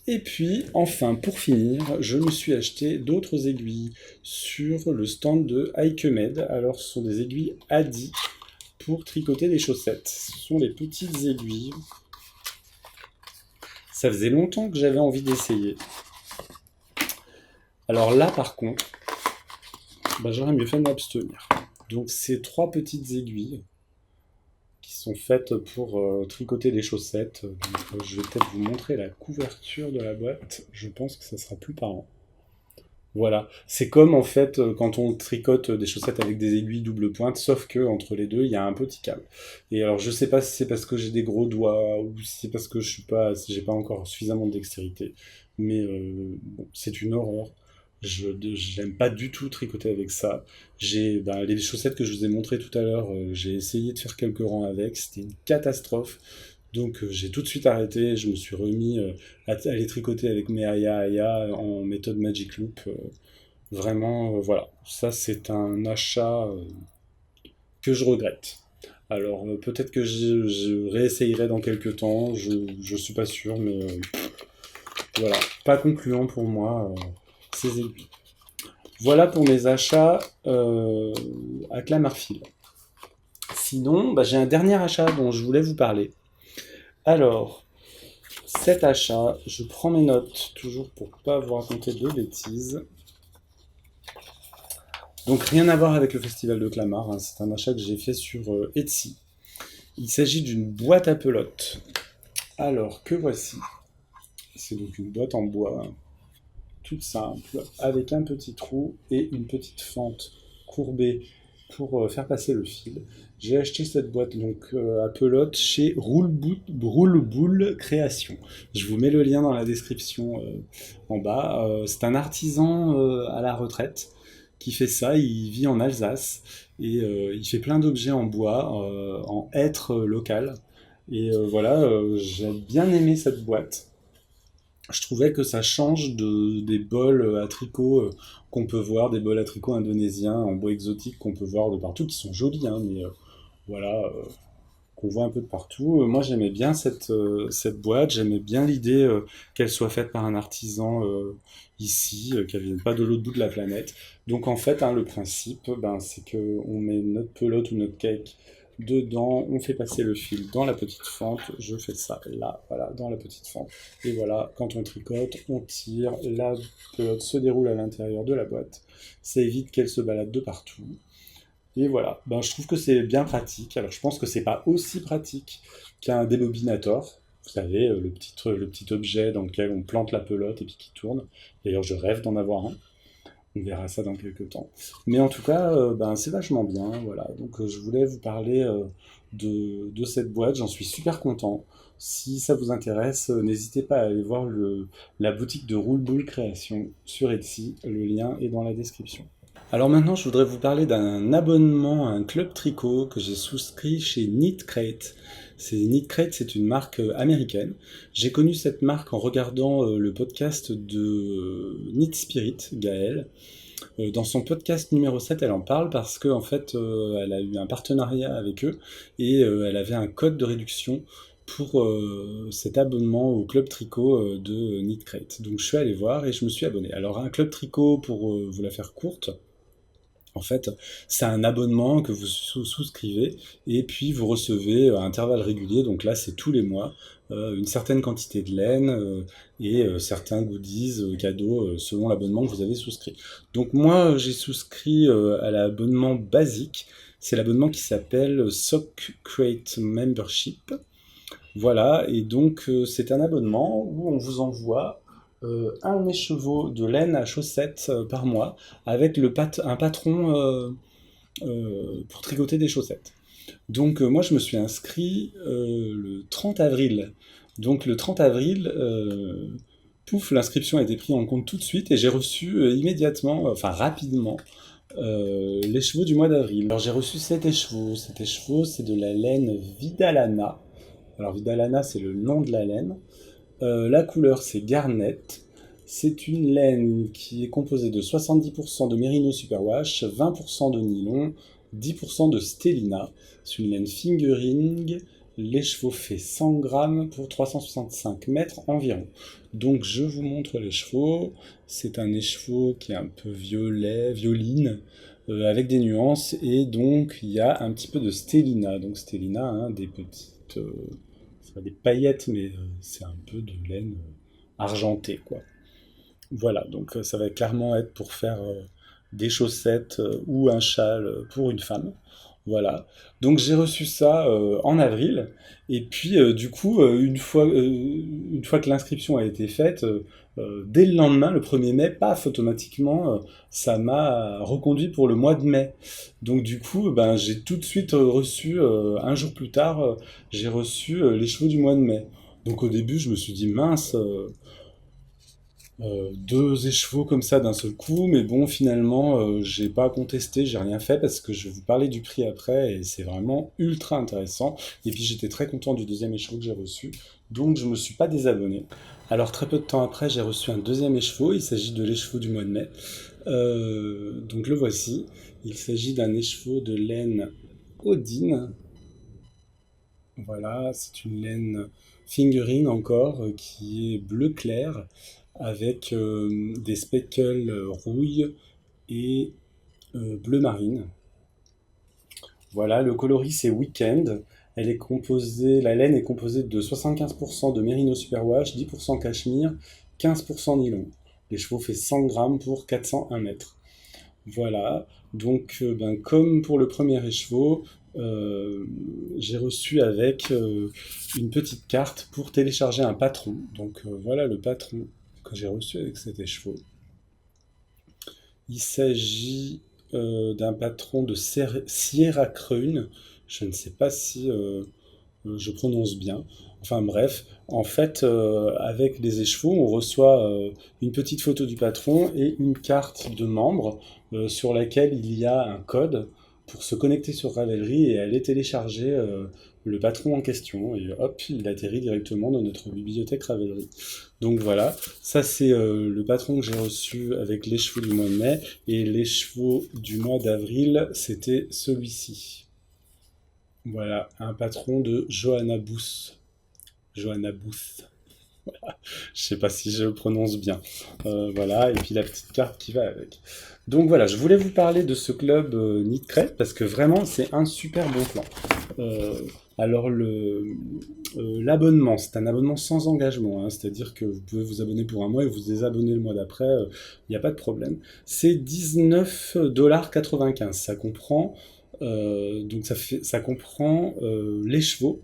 Et puis, enfin, pour finir, je me suis acheté d'autres aiguilles sur le stand de Ikemed. Alors, ce sont des aiguilles Adi pour tricoter des chaussettes. Ce sont les petites aiguilles. Ça faisait longtemps que j'avais envie d'essayer. Alors là, par contre, j'aurais mieux fait de m'abstenir. Donc, c'est 3 petites aiguilles qui sont faites pour tricoter des chaussettes. Donc, je vais peut-être vous montrer la couverture de la boîte. Je pense que ça sera plus parlant. Voilà, c'est comme en fait quand on tricote des chaussettes avec des aiguilles double pointe, sauf que entre les deux il y a un petit câble. Et alors je sais pas si c'est parce que j'ai des gros doigts ou si c'est parce que j'ai pas encore suffisamment de dextérité, mais bon, c'est une horreur. J'aime pas du tout tricoter avec ça. Les chaussettes que je vous ai montrées tout à l'heure, j'ai essayé de faire quelques rangs avec, c'était une catastrophe. Donc j'ai tout de suite arrêté, je me suis remis à les tricoter avec mes Aya en méthode Magic Loop. Vraiment, voilà, ça c'est un achat que je regrette. Alors peut-être que je réessayerai dans quelques temps, je suis pas sûr, mais voilà, pas concluant pour moi ces aiguilles. Voilà pour mes achats à Clamart-Fil. Sinon, j'ai un dernier achat dont je voulais vous parler. Alors, cet achat, je prends mes notes, toujours pour pas vous raconter de bêtises. Donc rien à voir avec le festival de Clamart, hein, c'est un achat que j'ai fait sur Etsy. Il s'agit d'une boîte à pelote. Alors, que voici. C'est donc une boîte en bois, toute simple, avec un petit trou et une petite fente courbée pour faire passer le fil. J'ai acheté cette boîte donc à pelote chez Roule-Boule Création. Je vous mets le lien dans la description en bas. C'est un artisan à la retraite qui fait ça. Il vit en Alsace et il fait plein d'objets en bois, en hêtre local. Et voilà, j'ai bien aimé cette boîte. Je trouvais que ça change des bols à tricot qu'on peut voir, des bols à tricot indonésiens en bois exotique qu'on peut voir de partout, qui sont jolis, hein, mais voilà, qu'on voit un peu de partout. Moi, j'aimais bien cette boîte, j'aimais bien l'idée qu'elle soit faite par un artisan ici, qu'elle ne vienne pas de l'autre bout de la planète. Donc en fait, hein, le principe, c'est qu'on met notre pelote ou notre cake dedans, on fait passer le fil dans la petite fente, je fais ça là, voilà, dans la petite fente. Et voilà, quand on tricote, on tire, la pelote se déroule à l'intérieur de la boîte. Ça évite qu'elle se balade de partout. Et voilà, je trouve que c'est bien pratique. Alors je pense que c'est pas aussi pratique qu'un débobinator. Vous savez, le petit objet dans lequel on plante la pelote et puis qui tourne. D'ailleurs, je rêve d'en avoir un. On verra ça dans quelques temps. Mais en tout cas, c'est vachement bien. Voilà. Donc je voulais vous parler de cette boîte. J'en suis super content. Si ça vous intéresse, n'hésitez pas à aller voir la boutique de Roule-Boule Création sur Etsy. Le lien est dans la description. Alors maintenant, je voudrais vous parler d'un abonnement à un club tricot que j'ai souscrit chez Knitcrate. Knitcrate, c'est une marque américaine. J'ai connu cette marque en regardant le podcast de Knit Spirit, Gaëlle. Dans son podcast numéro 7, elle en parle parce qu'en fait, elle a eu un partenariat avec eux et elle avait un code de réduction pour cet abonnement au club tricot de Knitcrate. Donc je suis allé voir et je me suis abonné. Alors un club tricot, pour vous la faire courte, en fait, c'est un abonnement que vous souscrivez et puis vous recevez à intervalles réguliers, donc là c'est tous les mois, une certaine quantité de laine et certains goodies, cadeaux, selon l'abonnement que vous avez souscrit. Donc moi j'ai souscrit à l'abonnement basique, c'est l'abonnement qui s'appelle Sock Crate Membership. Voilà, et donc c'est un abonnement où on vous envoie un écheveau de laine à chaussettes par mois avec un patron pour tricoter des chaussettes. Donc moi je me suis inscrit le 30 avril. Donc le 30 avril, pouf, l'inscription a été prise en compte tout de suite et j'ai reçu immédiatement, enfin rapidement, l'écheveau du mois d'avril. Alors j'ai reçu cet écheveau. Cet écheveau, c'est de la laine Vidalana. Alors Vidalana, c'est le nom de la laine. La couleur, c'est Garnet. C'est une laine qui est composée de 70% de Merino Superwash, 20% de nylon, 10% de stélina. C'est une laine fingering. L'écheveau fait 100 grammes pour 365 mètres environ. Donc je vous montre l'écheveau. C'est un écheveau qui est un peu violet, violine, avec des nuances. Et donc il y a un petit peu de stélina. Donc stélina, hein, des petites... c'est pas des paillettes, mais c'est un peu de laine argentée, quoi. Voilà, donc ça va clairement être pour faire des chaussettes ou un châle pour une femme. Voilà. Donc j'ai reçu ça en avril. Et puis du coup, une fois que l'inscription a été faite, dès le lendemain, le 1er mai, paf, automatiquement, ça m'a reconduit pour le mois de mai. Donc du coup, ben, j'ai tout de suite reçu, un jour plus tard, j'ai reçu les chevaux du mois de mai. Donc au début, je me suis dit, mince, deux écheveaux comme ça d'un seul coup, mais bon, finalement, j'ai pas contesté, j'ai rien fait parce que je vais vous parler du prix après et c'est vraiment ultra intéressant. Et puis j'étais très content du deuxième écheveau que j'ai reçu, donc je me suis pas désabonné. Alors très peu de temps après, j'ai reçu un deuxième écheveau, il s'agit de l'écheveau du mois de mai. Donc le voici, il s'agit d'un écheveau de laine Odine. Voilà, c'est une laine fingering encore, qui est bleu clair avec des speckles rouille et bleu marine. Voilà, le coloris c'est Weekend. La laine est composée de 75% de Merino Superwash, 10% cachemire, 15% nylon. Les chevaux fait 100 grammes pour 401 mètres. Voilà, donc ben, comme pour le premier écheveau, j'ai reçu avec une petite carte pour télécharger un patron. Donc voilà le patron que j'ai reçu avec cet écheveau. Il s'agit d'un patron de Sierra Crown. Je ne sais pas si je prononce bien. Enfin bref, en fait, avec les écheveaux, on reçoit une petite photo du patron et une carte de membre sur laquelle il y a un code pour se connecter sur Ravelry et aller télécharger le patron en question. Et hop, il atterrit directement dans notre bibliothèque Ravelry. Donc voilà, ça c'est le patron que j'ai reçu avec les chevaux du mois de mai. Et les chevaux du mois d'avril, c'était celui-ci. Voilà, un patron de Johanna Booth. Johanna Booth. Je sais pas si je le prononce bien. Voilà, et puis la petite carte qui va avec. Donc voilà, je voulais vous parler de ce club Nitcred parce que vraiment c'est un super bon plan. Euh, alors l'abonnement, c'est un abonnement sans engagement, hein, c'est-à-dire que vous pouvez vous abonner pour un mois et vous désabonner le mois d'après, il n'y a pas de problème. C'est 19,95 $. Ça comprend ça comprend les chevaux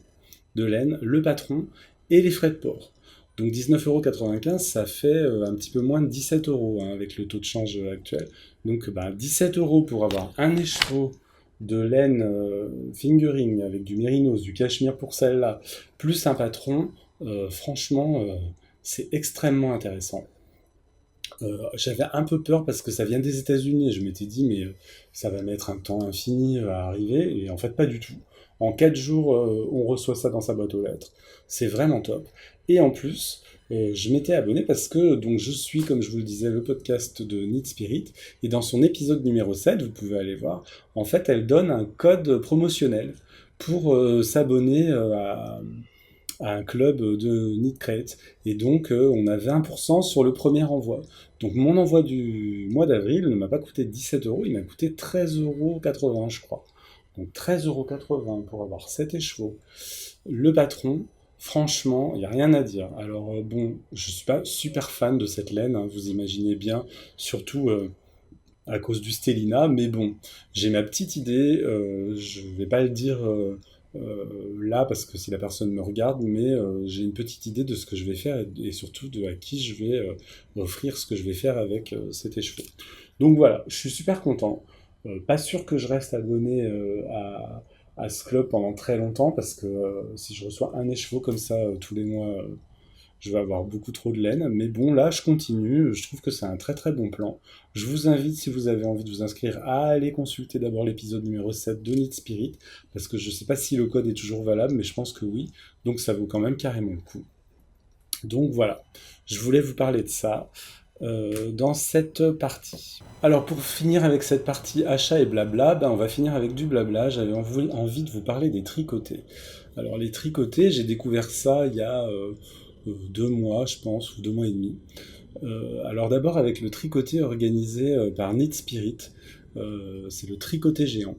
de laine, le patron et les frais de port. Donc 19,95 €, ça fait un petit peu moins de 17 euros hein, avec le taux de change actuel. Donc 17 euros pour avoir un écheveau de laine fingering avec du mérinos, du cachemire pour celle-là, plus un patron, franchement, c'est extrêmement intéressant. J'avais un peu peur parce que ça vient des États-Unis et je m'étais dit, mais ça va mettre un temps infini à arriver. Et en fait, pas du tout. En 4 jours, on reçoit ça dans sa boîte aux lettres. C'est vraiment top. Et en plus, je m'étais abonné parce que donc je suis, comme je vous le disais, le podcast de Need Spirit. Et dans son épisode numéro 7, vous pouvez aller voir, en fait, elle donne un code promotionnel pour s'abonner à un club de Nitcrate. Et donc, on a 20% sur le premier envoi. Donc, mon envoi du mois d'avril ne m'a pas coûté 17 euros, il m'a coûté 13,80 €, je crois. Donc, 13,80 € pour avoir 7 écheveaux. Le patron, franchement, il n'y a rien à dire. Alors, bon, je ne suis pas super fan de cette laine, hein, vous imaginez bien, surtout à cause du Stellina, mais bon, j'ai ma petite idée, je ne vais pas le dire là parce que si la personne me regarde, mais j'ai une petite idée de ce que je vais faire et surtout de à qui je vais offrir ce que je vais faire avec cet écheveau. Donc voilà, je suis super content. Pas sûr que je reste abonné à ce club pendant très longtemps parce que si je reçois un écheveau comme ça tous les mois, je vais avoir beaucoup trop de laine. Mais bon, là, je continue. Je trouve que c'est un très très bon plan. Je vous invite, si vous avez envie de vous inscrire, à aller consulter d'abord l'épisode numéro 7 de Need Spirit, parce que je ne sais pas si le code est toujours valable, mais je pense que oui. Donc ça vaut quand même carrément le coup. Donc voilà, je voulais vous parler de ça dans cette partie. Alors pour finir avec cette partie achat et blabla, on va finir avec du blabla. J'avais envie de vous parler des tricotés. Alors les tricotés, j'ai découvert ça il y a 2 mois, je pense, ou 2 mois et demi. Alors d'abord avec le tricoté organisé par Knit Spirit. C'est le tricoté géant.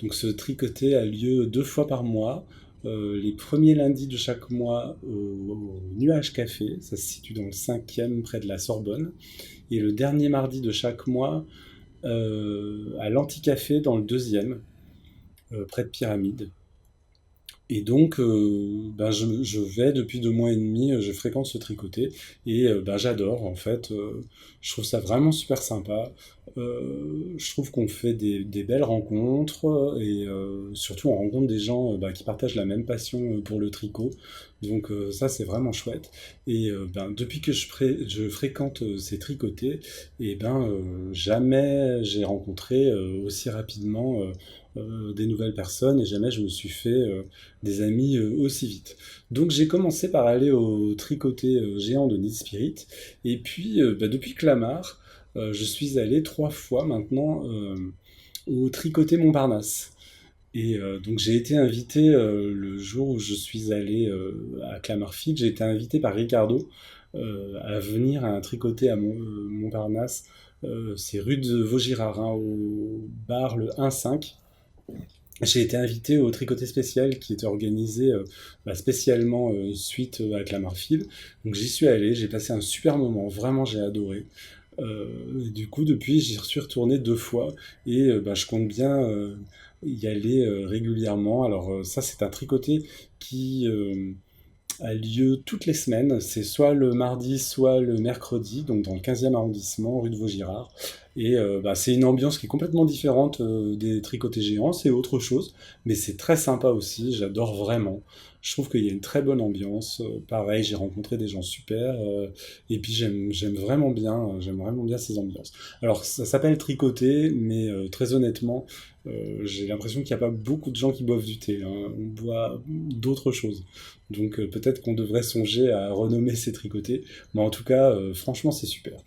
Donc ce tricoté a lieu 2 fois par mois, les premiers lundis de chaque mois au Nuage Café, ça se situe dans le 5e près de la Sorbonne, et le dernier mardi de chaque mois à l'Anticafé dans le 2e, près de Pyramide. Et donc, je vais depuis 2 mois et demi, je fréquente ce tricoté et j'adore en fait. Je trouve ça vraiment super sympa. Je trouve qu'on fait des belles rencontres et surtout on rencontre des gens qui partagent la même passion pour le tricot. Donc ça c'est vraiment chouette. Et depuis que je fréquente ces tricotés, et jamais j'ai rencontré aussi rapidement des nouvelles personnes et jamais je me suis fait des amis aussi vite. Donc j'ai commencé par aller au tricoté géant de Knit Spirit et puis depuis Clamart, je suis allé 3 fois maintenant au tricoté Montparnasse. Et donc j'ai été invité le jour où je suis allé à Clamart-Fit, j'ai été invité par Ricardo à venir à un tricoté à Montparnasse. C'est rue de Vaugirard, hein, au bar le 1-5. J'ai été invité au tricoté spécial qui était organisé spécialement suite à Clamart-Fil. Donc j'y suis allé, j'ai passé un super moment, vraiment j'ai adoré. Et du coup, depuis, j'y suis retourné 2 fois et je compte bien y aller régulièrement. Alors ça, c'est un tricoté qui a lieu toutes les semaines. C'est soit le mardi, soit le mercredi, donc dans le 15e arrondissement, rue de Vaugirard. Et c'est une ambiance qui est complètement différente des tricotés géants, c'est autre chose, mais c'est très sympa aussi, j'adore vraiment. Je trouve qu'il y a une très bonne ambiance. Pareil, j'ai rencontré des gens super, et puis j'aime vraiment bien ces ambiances. Alors ça s'appelle tricoter, mais très honnêtement, j'ai l'impression qu'il n'y a pas beaucoup de gens qui boivent du thé, hein. On boit d'autres choses. Donc peut-être qu'on devrait songer à renommer ces tricotés, mais en tout cas, franchement, c'est super.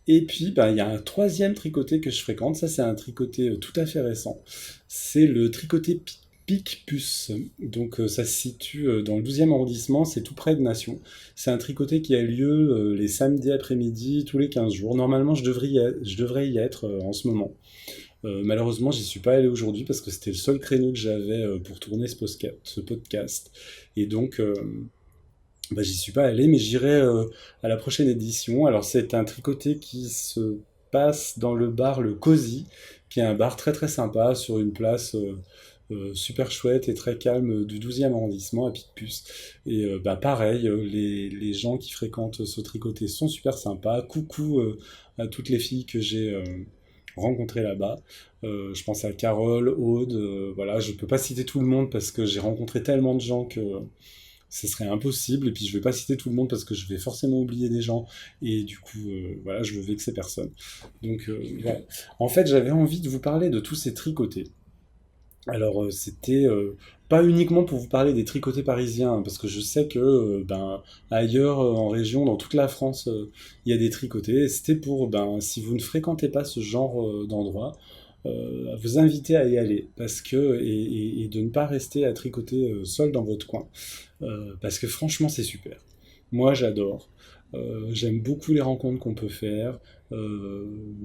Et puis, il y a un troisième tricoté que je fréquente, ça c'est un tricoté tout à fait récent, c'est le tricoté Picpus. Donc ça se situe dans le 12e arrondissement, c'est tout près de Nation. C'est un tricoté qui a lieu les samedis après-midi, tous les 15 jours. Normalement, je devrais y être en ce moment. Malheureusement, j'y suis pas allé aujourd'hui parce que c'était le seul créneau que j'avais pour tourner ce podcast. Et donc, j'y suis pas allé, mais j'irai à la prochaine édition. Alors, c'est un tricoté qui se passe dans le bar Le Cosy, qui est un bar très très sympa sur une place super chouette et très calme du 12e arrondissement à Picpus. Et pareil, les gens qui fréquentent ce tricoté sont super sympas. Coucou à toutes les filles que j'ai rencontrées là-bas. Je pense à Carole, Aude, voilà, je peux pas citer tout le monde parce que j'ai rencontré tellement de gens que ce serait impossible, et puis je vais pas citer tout le monde parce que je vais forcément oublier des gens, et du coup, voilà, je veux vexer personne. Donc, voilà. En fait, j'avais envie de vous parler de tous ces tricotés. Alors, c'était pas uniquement pour vous parler des tricotés parisiens, hein, parce que je sais que, ailleurs, en région, dans toute la France, il y a des tricotés, et c'était pour, si vous ne fréquentez pas ce genre d'endroit, à vous inviter à y aller, parce que, et de ne pas rester à tricoter seul dans votre coin. Parce que franchement, c'est super. Moi, j'adore. J'aime beaucoup les rencontres qu'on peut faire.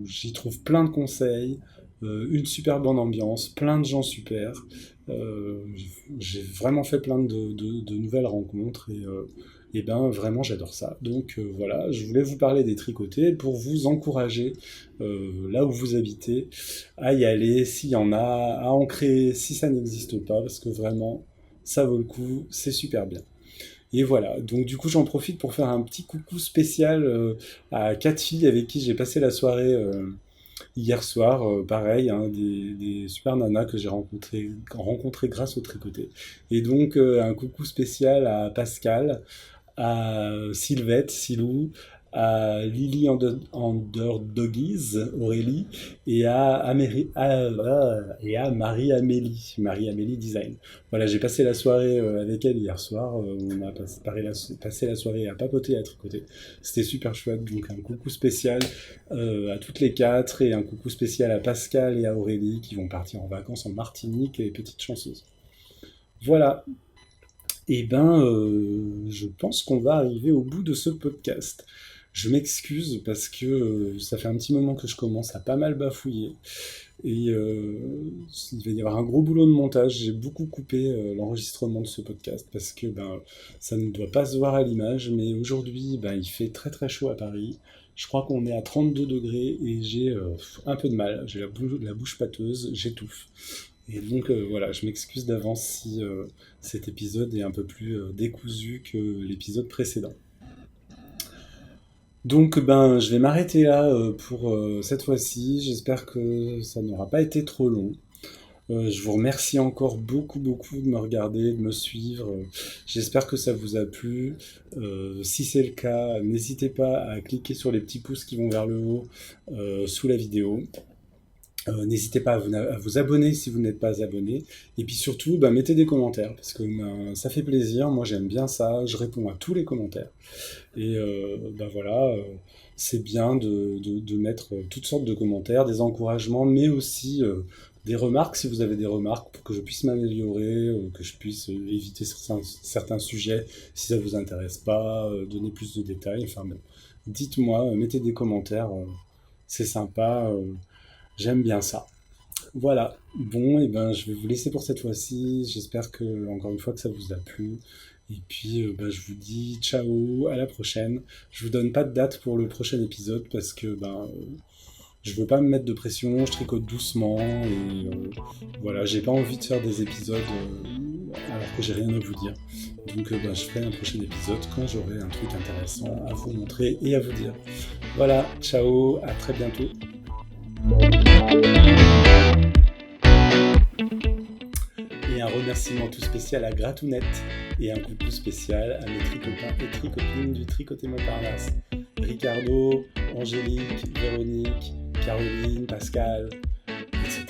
J'y trouve plein de conseils, une super bonne ambiance, plein de gens super. Euh, j'ai vraiment fait plein de nouvelles rencontres et vraiment j'adore ça. Donc voilà, je voulais vous parler des tricotés pour vous encourager là où vous habitez à y aller s'il y en a, à en créer si ça n'existe pas, parce que vraiment ça vaut le coup, c'est super bien. Et voilà, donc du coup j'en profite pour faire un petit coucou spécial à 4 filles avec qui j'ai passé la soirée hier soir. Pareil, hein, des super nanas que j'ai rencontrées grâce au tricoté. Et donc un coucou spécial à Pascal, à Sylvette, Silou, à Lily Underdoggies, Aurélie, et à Marie-Amélie Design. Voilà, j'ai passé la soirée avec elle hier soir. On a passé la soirée à papoter, à tricoter. C'était super chouette, donc un coucou spécial à toutes les quatre et un coucou spécial à Pascal et à Aurélie qui vont partir en vacances en Martinique, les petites chanceuses. Voilà, et je pense qu'on va arriver au bout de ce podcast. Je m'excuse parce que ça fait un petit moment que je commence à pas mal bafouiller. Et il va y avoir un gros boulot de montage. J'ai beaucoup coupé l'enregistrement de ce podcast parce que ça ne doit pas se voir à l'image. Mais aujourd'hui, il fait très très chaud à Paris. Je crois qu'on est à 32 degrés et j'ai un peu de mal. J'ai la bouche pâteuse, j'étouffe. Et donc voilà, je m'excuse d'avance si cet épisode est un peu plus décousu que l'épisode précédent. Donc je vais m'arrêter là pour cette fois-ci. J'espère que ça n'aura pas été trop long. Je vous remercie encore beaucoup beaucoup de me regarder, de me suivre. J'espère que ça vous a plu. Si c'est le cas, n'hésitez pas à cliquer sur les petits pouces qui vont vers le haut sous la vidéo. N'hésitez pas à vous abonner si vous n'êtes pas abonné. Et puis surtout, mettez des commentaires, parce que ça fait plaisir. Moi, j'aime bien ça. Je réponds à tous les commentaires. Et voilà, c'est bien de mettre toutes sortes de commentaires, des encouragements, mais aussi des remarques, si vous avez des remarques, pour que je puisse m'améliorer, que je puisse éviter certains sujets, si ça vous intéresse pas, donner plus de détails. Enfin bon, dites-moi, mettez des commentaires, c'est sympa. J'aime bien ça. Voilà. Bon, je vais vous laisser pour cette fois-ci. J'espère que, encore une fois, que ça vous a plu. Et puis, je vous dis ciao, à la prochaine. Je vous donne pas de date pour le prochain épisode parce que, je veux pas me mettre de pression. Je tricote doucement et voilà, j'ai pas envie de faire des épisodes alors que j'ai rien à vous dire. Donc, je ferai un prochain épisode quand j'aurai un truc intéressant à vous montrer et à vous dire. Voilà, ciao, à très bientôt. Et un remerciement tout spécial à Gratounette et un coucou spécial à mes tricopains et tricopines du Tricoter Montparnasse. Ricardo, Angélique, Véronique, Caroline, Pascal, etc.